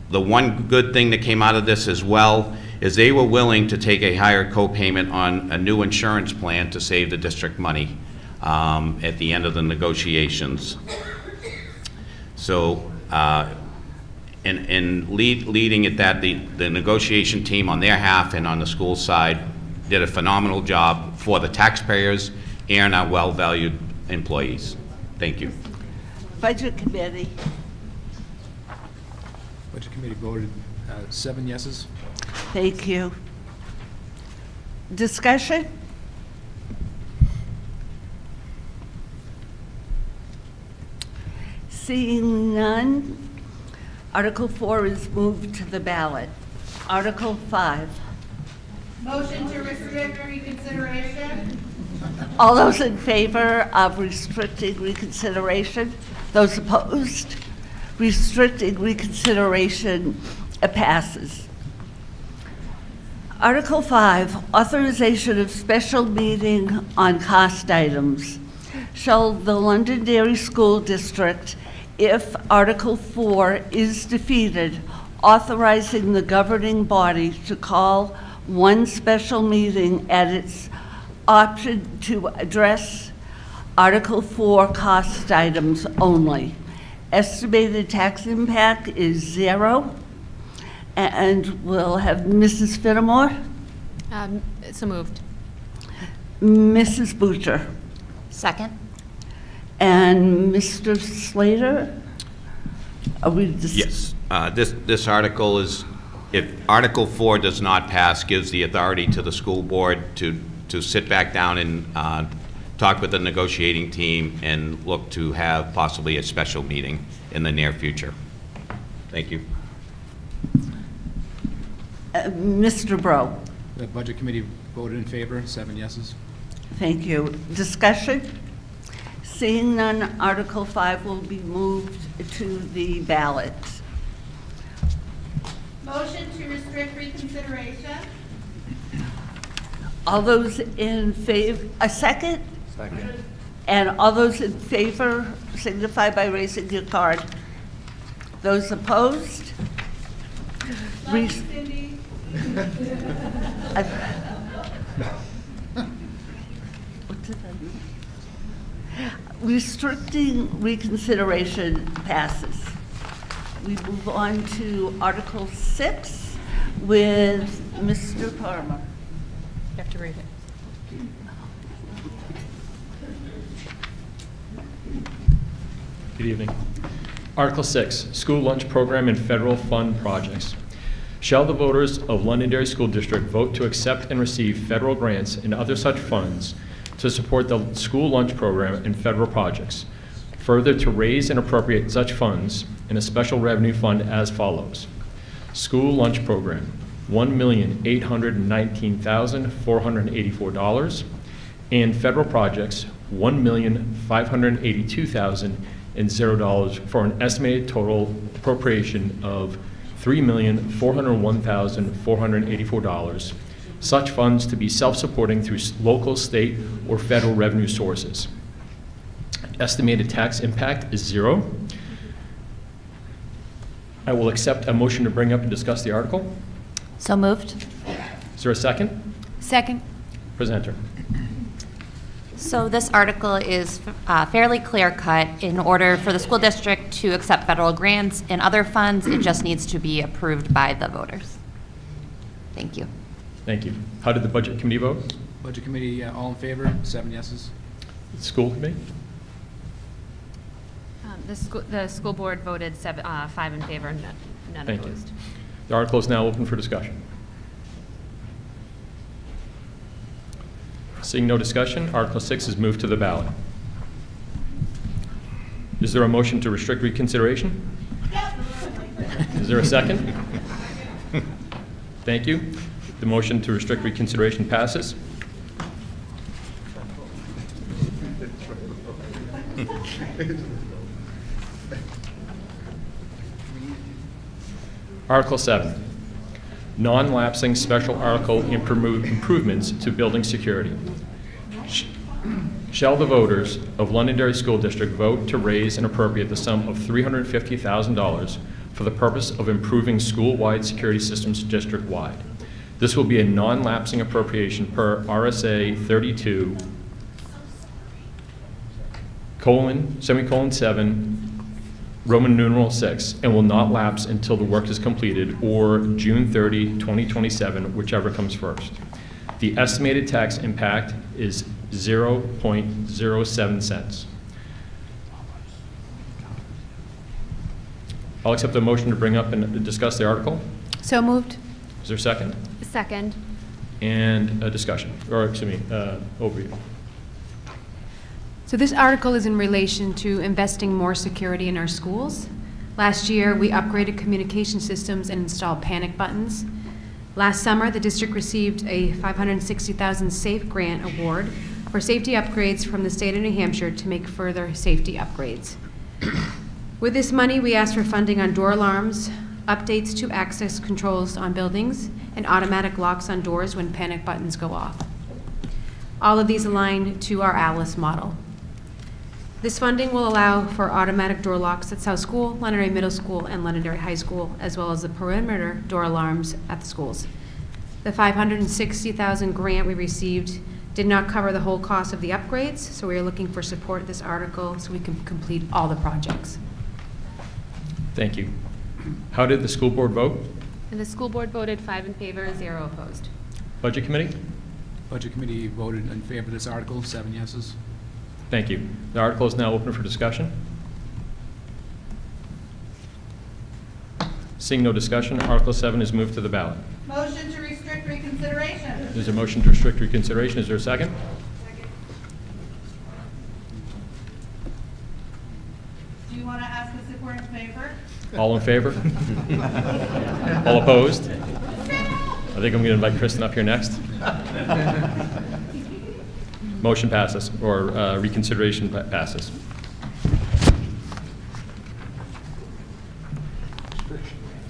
The one good thing that came out of this as well is they were willing to take a higher co-payment on a new insurance plan to save the district money at the end of the negotiations. So, leading at that, the negotiation team on their half and on the school side did a phenomenal job for the taxpayers and our well-valued employees. Thank you. Budget Committee. Budget Committee voted 7 yeses. Thank you. Discussion? Seeing none, Article 4 is moved to the ballot. Article 5. Motion to restrict reconsideration. All those in favor of restricting reconsideration? Those opposed? Restricting reconsideration passes. Article 5, authorization of special meeting on cost items. Shall the Londonderry School District, if Article 4 is defeated, authorizing the governing body to call one special meeting at its option to address Article 4 cost items only. Estimated tax impact is 0. And we'll have Mrs. Fenimore. So moved. Mrs. Butcher. Second. And Mr. Slater? Are we Yes. This article is, if Article 4 does not pass, gives the authority to the school board to sit back down and talk with the negotiating team and look to have possibly a special meeting in the near future. Thank you. Mr. Bro. The Budget Committee voted in favor, 7 yeses. Thank you. Discussion? Seeing none, Article 5 will be moved to the ballot. Motion to restrict reconsideration. All those in favor, a second? Second. And all those in favor signify by raising your card. Those opposed? Cindy. What did I mean? Restricting reconsideration passes. We move on to Article 6 with Mr. Parma. You have to read it. Good evening. Article 6, School Lunch Program and Federal Fund Projects. Shall the voters of Londonderry School District vote to accept and receive federal grants and other such funds to support the school lunch program and federal projects? Further, to raise and appropriate such funds in a special revenue fund as follows. School lunch program, $1,819,484, and federal projects, $1,582,000 for an estimated total appropriation of $3,401,484. Such funds to be self-supporting through local, state, or federal revenue sources. Estimated tax impact is 0. I will accept a motion to bring up and discuss the article. So moved. Is there a second? Second. Presenter. So this article is fairly clear-cut. In order for the school district to accept federal grants and other funds, it just needs to be approved by the voters. Thank you. Thank you. How did the Budget Committee vote? Budget Committee, all in favor, 7 yeses. School Committee? The school board voted 5 in favor, none Thank opposed. you. The article is now open for discussion. Seeing no discussion, Article 6 is moved to the ballot. Is there a motion to restrict reconsideration? Is there a second? Thank you. The motion to restrict reconsideration passes. Article 7, non-lapsing special article improvements to building security. Shall the voters of Londonderry School District vote to raise and appropriate the sum of $350,000 for the purpose of improving school-wide security systems district-wide? This will be a non-lapsing appropriation per RSA 32, ;7, Roman numeral 6, and will not lapse until the work is completed or June 30, 2027, whichever comes first. The estimated tax impact is 0.07 cents. I'll accept the motion to bring up and discuss the article. So moved. Is there a second? Second. And a discussion, or excuse me, overview. So this article is in relation to investing more security in our schools. Last year, we upgraded communication systems and installed panic buttons. Last summer, the district received a $560,000 SAFE grant award for safety upgrades from the state of New Hampshire to make further safety upgrades. With this money, we asked for funding on door alarms, updates to access controls on buildings, and automatic locks on doors when panic buttons go off. All of these align to our ALICE model. This funding will allow for automatic door locks at South School, Londonderry Middle School, and Londonderry High School, as well as the perimeter door alarms at the schools. The $560,000 grant we received did not cover the whole cost of the upgrades, so we are looking for support of this article so we can complete all the projects. Thank you. How did the school board vote? And the school board voted 5 in favor, 0 opposed. Budget Committee? Budget Committee voted in favor of this article, 7 yeses. Thank you. The article is now open for discussion. Seeing no discussion, Article 7 is moved to the ballot. Motion to restrict reconsideration. There's a motion to restrict reconsideration. Is there a second? Second. Do you want to ask us if we're in favor? All in favor? All opposed? I think I'm going to invite Kristen up here next. Motion passes, or reconsideration passes.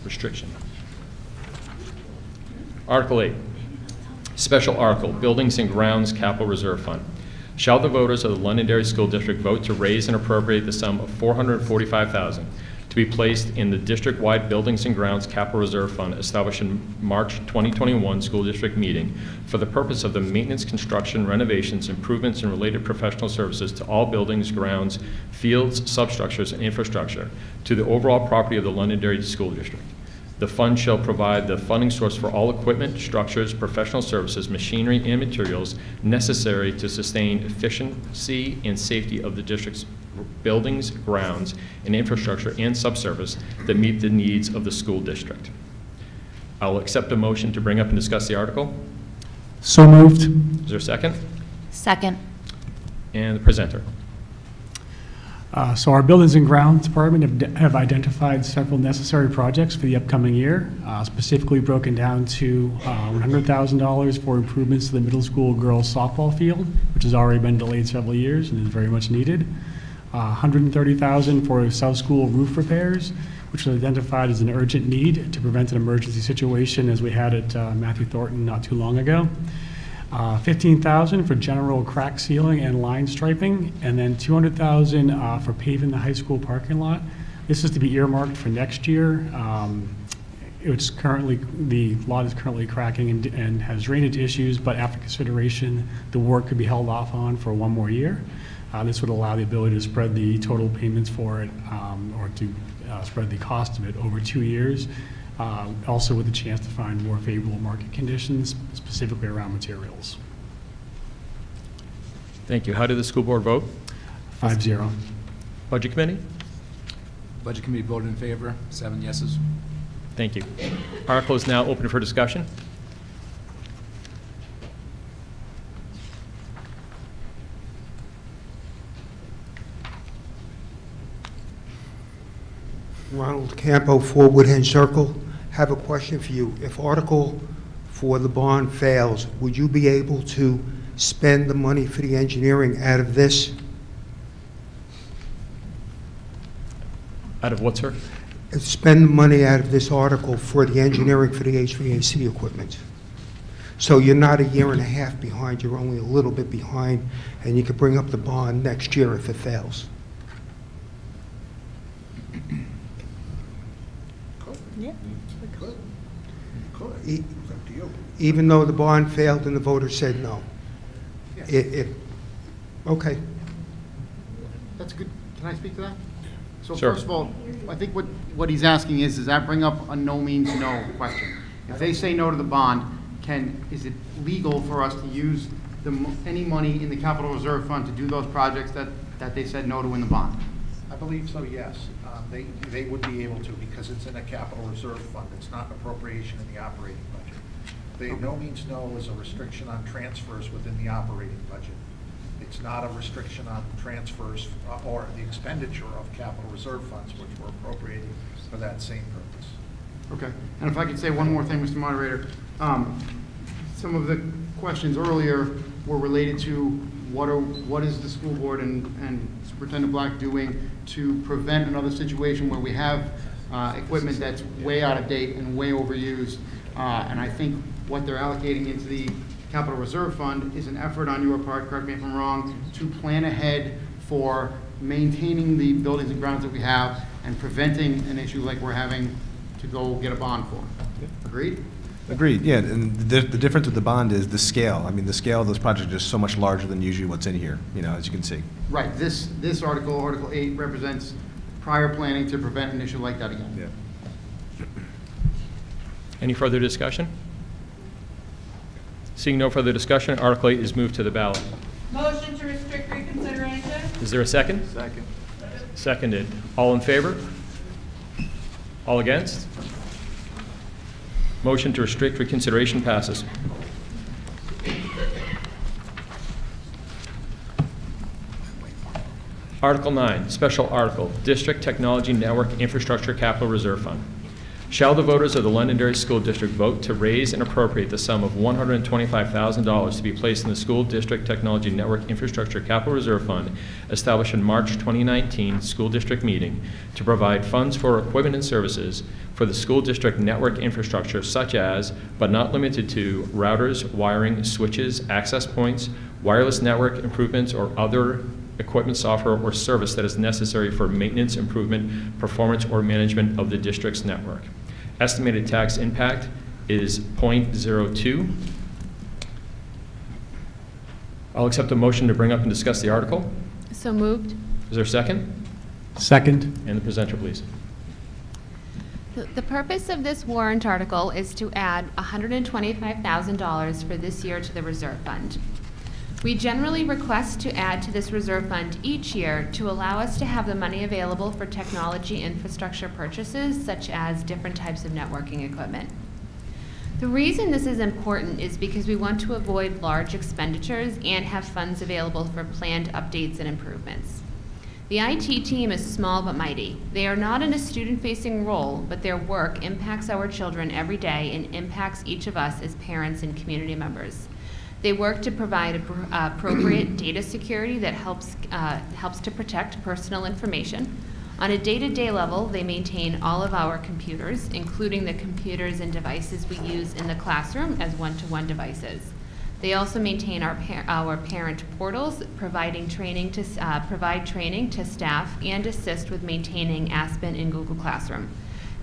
Restriction. Article 8, Special Article, Buildings and Grounds Capital Reserve Fund. Shall the voters of the Londonderry School District vote to raise and appropriate the sum of $445,000 to be placed in the district-wide Buildings and Grounds Capital Reserve Fund established in March 2021 school district meeting for the purpose of the maintenance, construction, renovations, improvements, and related professional services to all buildings, grounds, fields, substructures, and infrastructure to the overall property of the Londonderry School District. The fund shall provide the funding source for all equipment, structures, professional services, machinery, and materials necessary to sustain efficiency and safety of the district's buildings, grounds, and infrastructure and subsurface that meet the needs of the school district. I will accept a motion to bring up and discuss the article. So moved. Is there a second? Second. And the presenter. So our Buildings and Grounds Department have identified several necessary projects for the upcoming year, specifically broken down to $100,000 for improvements to the middle school girls softball field, which has already been delayed several years and is very much needed. $130,000 for South School roof repairs, which was identified as an urgent need to prevent an emergency situation as we had at Matthew Thornton not too long ago. $15,000 for general crack sealing and line striping, and then $200,000 for paving the high school parking lot, This is to be earmarked for next year. It's currently, the lot is currently cracking and has drainage issues, but after consideration, the work could be held off on for one more year. This would allow the ability to spread the total payments for it, or to spread the cost of it over 2 years, also with a chance to find more favorable market conditions, specifically around materials. Thank you. How did the school board vote? 5-0. Budget committee? Budget committee voted in favor, 7 yeses. Thank you. Article is now open for discussion. Ronald Campo, 4 Woodhen Circle. Have a question for you. If article for the bond fails, would you be able to spend the money for the engineering out of this? Out of what, sir? Spend the money out of this article for the engineering for the HVAC equipment. So you're not a year and a half behind, you're only a little bit behind, and you could bring up the bond next year if it fails. Yeah. Even though the bond failed and the voters said no? Okay. That's good. Can I speak to that? So Sure. first of all, I think what he's asking is, does that bring up a no means no question? If they say no to the bond, is it legal for us to use any money in the capital reserve fund to do those projects that they said no to in the bond? I believe so, yes. They would be able to, because it's in a capital reserve fund. It's not an appropriation in the operating budget. The no means no is a restriction on transfers within the operating budget. It's not a restriction on transfers or the expenditure of capital reserve funds, which we're appropriating for that same purpose. Okay. And if I could say one more thing, Mr. Moderator. Some of the questions earlier were related to what is the school board and Superintendent Black doing to prevent another situation where we have equipment that's way out of date and way overused. And I think what they're allocating into the Capital Reserve Fund is an effort on your part, correct me if I'm wrong, to plan ahead for maintaining the buildings and grounds that we have and preventing an issue like we're having to go get a bond for. Agreed? Agreed, yeah, and the difference with the bond is the scale. I mean, the scale of those projects is so much larger than usually what's in here, as you can see. Right, this article, Article 8, represents prior planning to prevent an issue like that again. Yeah. Any further discussion? Seeing no further discussion, Article 8 is moved to the ballot. Motion to restrict reconsideration. Is there a second? Second. Seconded. All in favor? All against? Motion to restrict reconsideration passes. Article 9, Special Article, District Technology Network Infrastructure Capital Reserve Fund. Shall the voters of the Londonderry School District vote to raise and appropriate the sum of $125,000 to be placed in the School District Technology Network Infrastructure Capital Reserve Fund established in March 2019 school district meeting to provide funds for equipment and services for the school district network infrastructure such as, but not limited to, routers, wiring, switches, access points, wireless network improvements, or other equipment, software, or service that is necessary for maintenance, improvement, performance, or management of the district's network. Estimated tax impact is 0.02. I'll accept a motion to bring up and discuss the article. So moved. Is there a second? Second. And the presenter, please. The purpose of this warrant article is to add $125,000 for this year to the reserve fund. We generally request to add to this reserve fund each year to allow us to have the money available for technology infrastructure purchases, such as different types of networking equipment. The reason this is important is because we want to avoid large expenditures and have funds available for planned updates and improvements. The IT team is small but mighty. They are not in a student-facing role, but their work impacts our children every day and impacts each of us as parents and community members. They work to provide appropriate data security that helps to protect personal information. On a day-to-day level, they maintain all of our computers, including the computers and devices we use in the classroom as one-to-one devices. They also maintain our parent portals, provide training to staff and assist with maintaining Aspen and Google Classroom.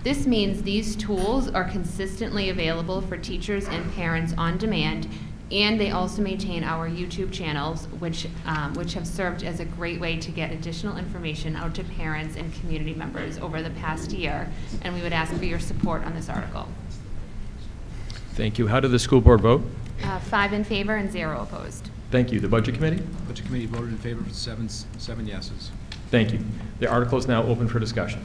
This means these tools are consistently available for teachers and parents on demand, and they also maintain our YouTube channels, which have served as a great way to get additional information out to parents and community members over the past year, and we would ask for your support on this article. Thank you. How did the school board vote? 5 in favor and 0 opposed. Thank you. The Budget Committee? Budget Committee voted in favor for seven yeses. Thank you. The article is now open for discussion.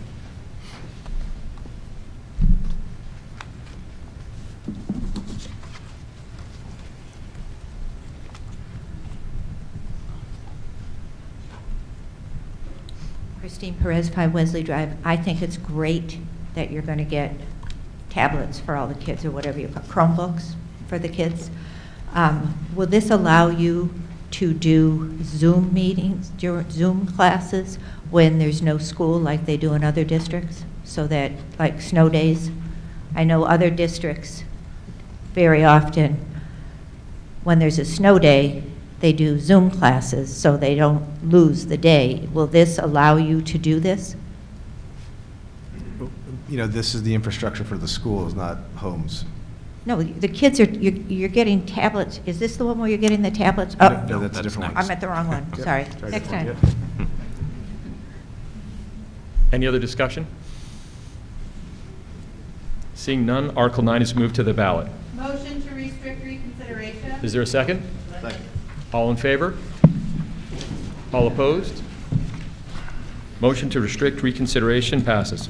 Christine Perez, 5 Wesley Drive. I think it's great that you're going to get tablets for all the kids, or whatever you call Chromebooks for the kids. Will this allow you to do Zoom meetings, Zoom classes, when there's no school like they do in other districts? So that, like snow days, I know other districts very often, when there's a snow day, they do Zoom classes so they don't lose the day. Will this allow you to do this? You know, this is the infrastructure for the schools, not homes. No, the kids are, you're getting tablets. Is this the one where you're getting the tablets? Oh, No, that's a different one. I'm at the wrong one, Yep. sorry. Try Next different time. one. Any other discussion? Seeing none, Article 9 is moved to the ballot. Motion to restrict reconsideration. Is there a second? Second. All in favor? All opposed? Motion to restrict reconsideration passes.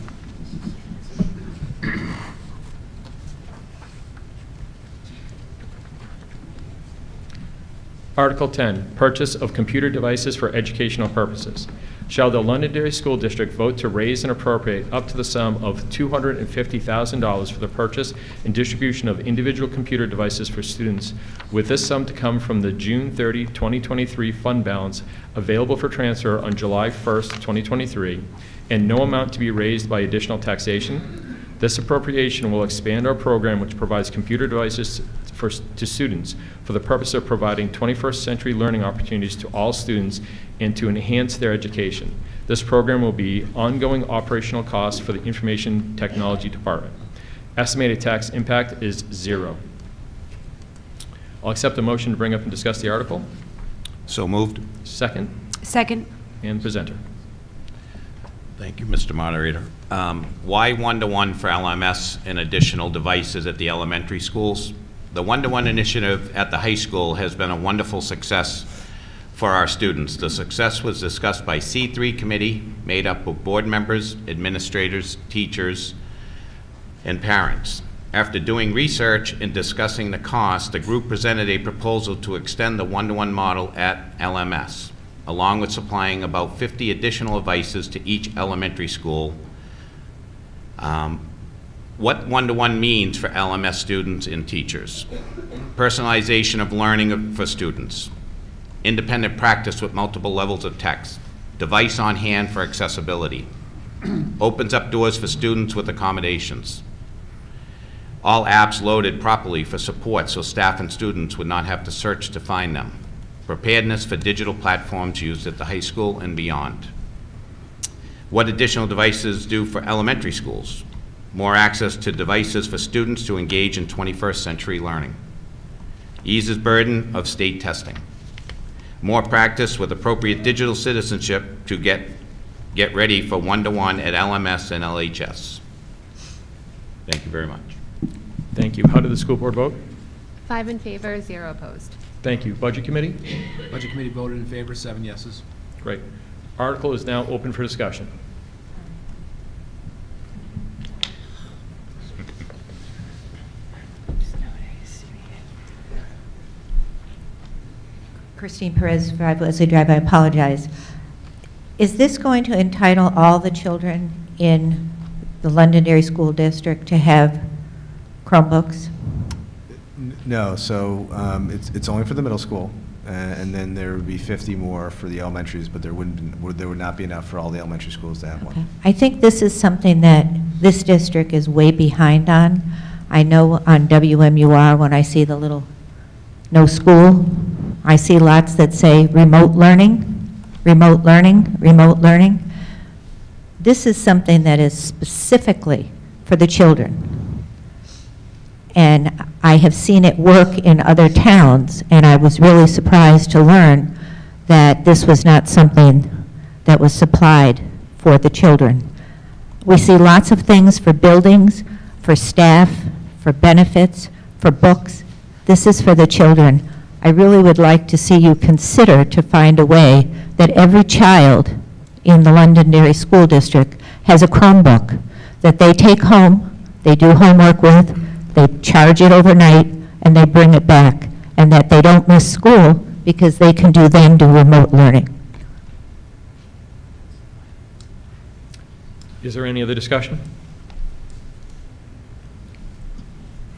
Article 10, purchase of computer devices for educational purposes. Shall the Londonderry School District vote to raise and appropriate up to the sum of $250,000 for the purchase and distribution of individual computer devices for students, with this sum to come from the June 30, 2023 fund balance available for transfer on July 1st, 2023, and no amount to be raised by additional taxation? This appropriation will expand our program, which provides computer devices to students for the purpose of providing 21st century learning opportunities to all students and to enhance their education. This program will be ongoing operational costs for the Information Technology Department. Estimated tax impact is 0. I'll accept a motion to bring up and discuss the article. So moved. Second? Second. And presenter. Thank you, Mr. Moderator. Why one-to-one for LMS and additional devices at the elementary schools? The one-to-one initiative at the high school has been a wonderful success for our students. The success was discussed by C3 committee made up of board members, administrators, teachers, and parents. After doing research and discussing the cost, the group presented a proposal to extend the one-to-one model at LMS, along with supplying about 50 additional devices to each elementary school. What one-to-one means for LMS students and teachers. Personalization of learning for students. Independent practice with multiple levels of text. Device on hand for accessibility. Opens up doors for students with accommodations. All apps loaded properly for support so staff and students would not have to search to find them. Preparedness for digital platforms used at the high school and beyond. What additional devices do for elementary schools? More access to devices for students to engage in 21st century learning. Eases burden of state testing. More practice with appropriate digital citizenship to get ready for one-to-one at LMS and LHS. Thank you very much. Thank you. How did the school board vote? 5 in favor, 0 opposed. Thank you. Budget Committee? Budget Committee voted in favor, 7 yeses. Great. Article is now open for discussion. Christine Perez, 5 Wesley Drive. I apologize. Is this going to entitle all the children in the Londonderry School District to have Chromebooks? No, so it's only for the middle school, and then there would be 50 more for the elementaries, but there would not be enough for all the elementary schools to have one. I think this is something that this district is way behind on. I know on WMUR, when I see the little no school. I see lots that say remote learning, remote learning, remote learning. This is something that is specifically for the children. And I have seen it work in other towns, and I was really surprised to learn that this was not something that was supplied for the children. We see lots of things for buildings, for staff, for benefits, for books. This is for the children. I really would like to see you consider to find a way that every child in the Londonderry School District has a Chromebook that they take home, they do homework with, they charge it overnight, and they bring it back, and that they don't miss school because they can do remote learning. Is there any other discussion?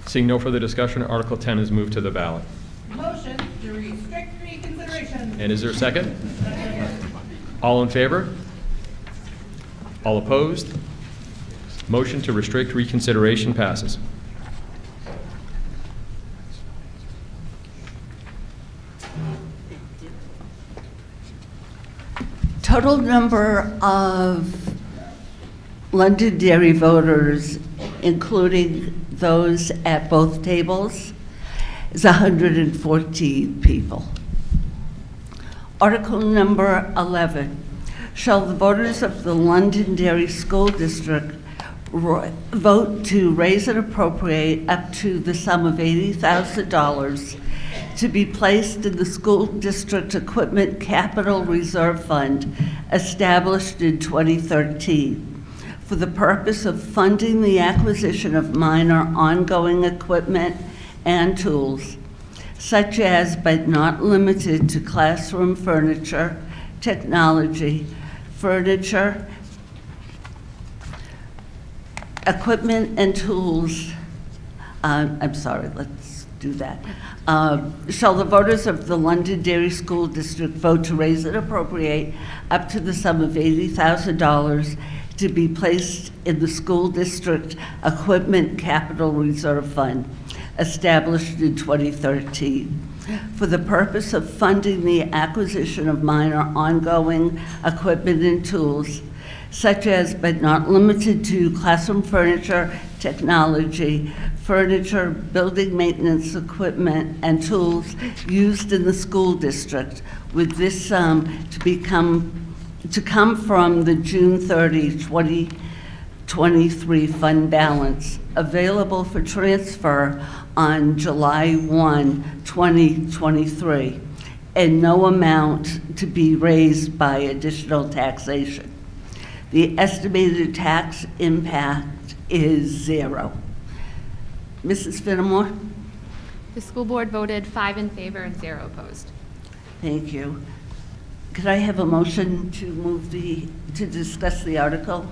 Seeing no further discussion, Article 10 is moved to the ballot. Motion to restrict reconsideration. And is there a second? All in favor? All opposed? Motion to restrict reconsideration passes. Total number of Londonderry voters, including those at both tables, is 114 people. Article number 11. Shall the voters of the Londonderry School District vote to raise and appropriate up to the sum of $80,000 to be placed in the School District Equipment Capital Reserve Fund established in 2013 for the purpose of funding the acquisition of minor ongoing equipment and tools, such as but not limited to classroom furniture, technology, furniture, equipment and tools. I'm sorry, let's do that. Shall the voters of the Londonderry School District vote to raise and appropriate up to the sum of $80,000 to be placed in the School District Equipment Capital Reserve Fund, established in 2013, for the purpose of funding the acquisition of minor ongoing equipment and tools, such as but not limited to classroom furniture, technology, furniture, building maintenance equipment, and tools used in the school district, with this sum to come from the June 30, 2023 fund balance, available for transfer on July 1, 2023, and no amount to be raised by additional taxation. The estimated tax impact is 0. Mrs. Finnemore? The school board voted 5 in favor and 0 opposed. Thank you. Could I have a motion to to discuss the article?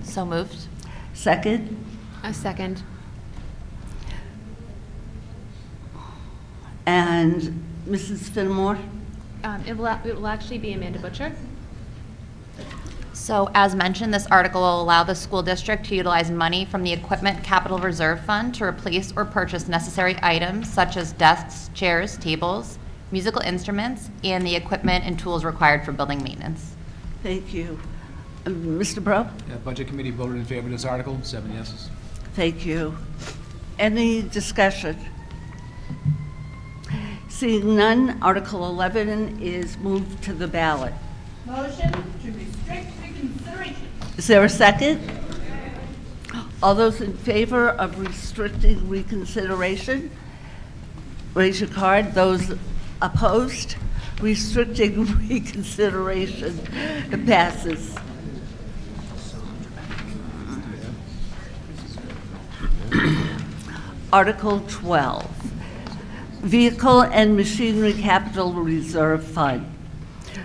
So moved. Second? A second. And Mrs. Finnemore? It will actually be Amanda Butcher. So as mentioned, this article will allow the school district to utilize money from the Equipment Capital Reserve Fund to replace or purchase necessary items such as desks, chairs, tables, musical instruments, and the equipment and tools required for building maintenance. Thank you. Mr. Bro? Budget Committee voted in favor of this article, 7 yeses. Thank you. Any discussion? Seeing none, Article 11 is moved to the ballot. Motion to restrict reconsideration. Is there a second? All those in favor of restricting reconsideration, raise your card. Those opposed, restricting reconsideration passes. Article 12, Vehicle and Machinery Capital Reserve Fund.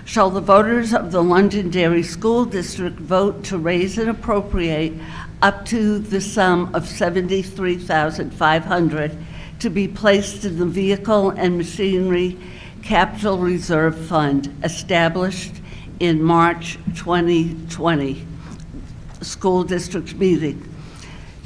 Shall the voters of the Londonderry School District vote to raise and appropriate up to the sum of $73,500 to be placed in the Vehicle and Machinery Capital Reserve Fund established in March 2020 school district meeting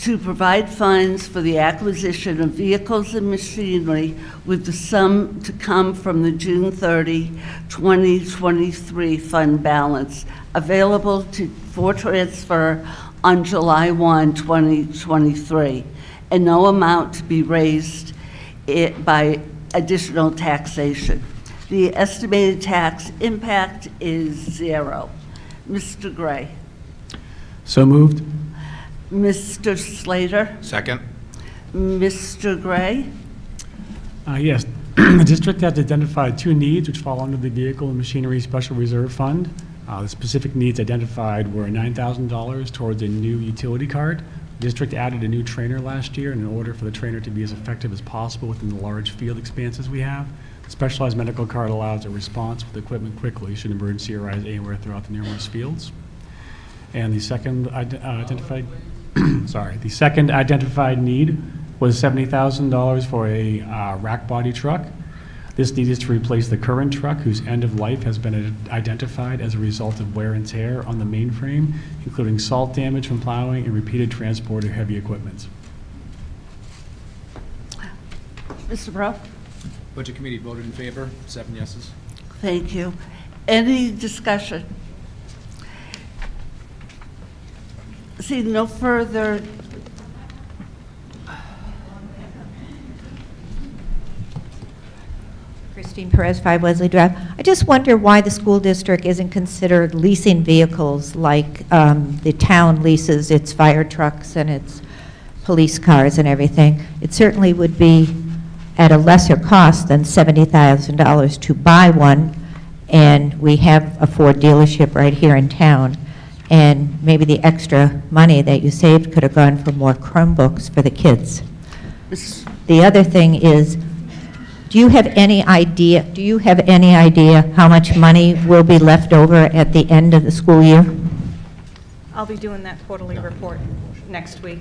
to provide funds for the acquisition of vehicles and machinery with the sum to come from the June 30, 2023 fund balance available for transfer on July 1, 2023, and no amount to be raised by additional taxation. The estimated tax impact is 0. Mr. Gray. So moved. Mr. Slater. Second. Mr. Gray. Yes, the district has identified 2 needs which fall under the Vehicle and Machinery Special Reserve Fund. The specific needs identified were $9,000 towards a new utility card. The district added a new trainer last year, and in order for the trainer to be as effective as possible within the large field expanses we have, the specialized medical card allows a response with equipment quickly should an emergency arise anywhere throughout the numerous fields. And the second identified the second identified need was $70,000 for a rack body truck. This need is to replace the current truck whose end of life has been identified as a result of wear and tear on the mainframe, including salt damage from plowing and repeated transport of heavy equipment. Mr. Brough? Budget Committee voted in favor, 7 yeses. Thank you. Any discussion? Seeing no further Christine Perez, 5 Wesley Drive. I just wonder why the school district isn't considered leasing vehicles like the town leases its fire trucks and its police cars and everything. It certainly would be at a lesser cost than $70,000 to buy one, and we have a Ford dealership right here in town. And maybe the extra money that you saved could have gone for more Chromebooks for the kids. The other thing is, do you have any idea how much money will be left over at the end of the school year? I'll be doing that quarterly report next week,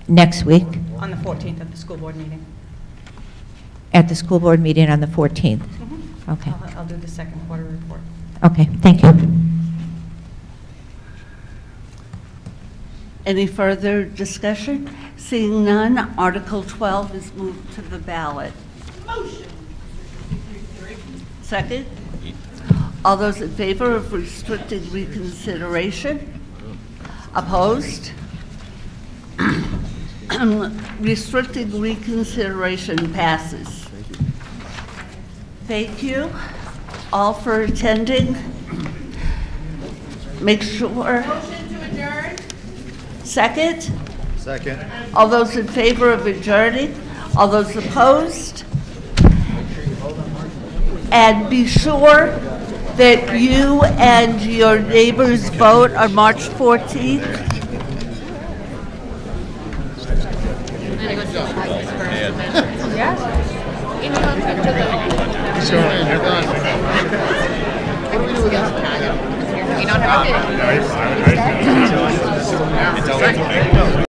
Next week? on the 14th at the school board meeting. At the school board meeting on the 14th? Okay. I'll do the second quarter report. Okay, thank you. Any further discussion? Seeing none, Article 12 is moved to the ballot. Motion. Second? All those in favor of restricted reconsideration? Opposed? Restricted reconsideration passes. Thank you all for attending. Make sure. Motion to adjourn. Second? Second. All those in favor of adjourning? All those opposed? And be sure that you and your neighbors vote on March 14th. We don't have a bid.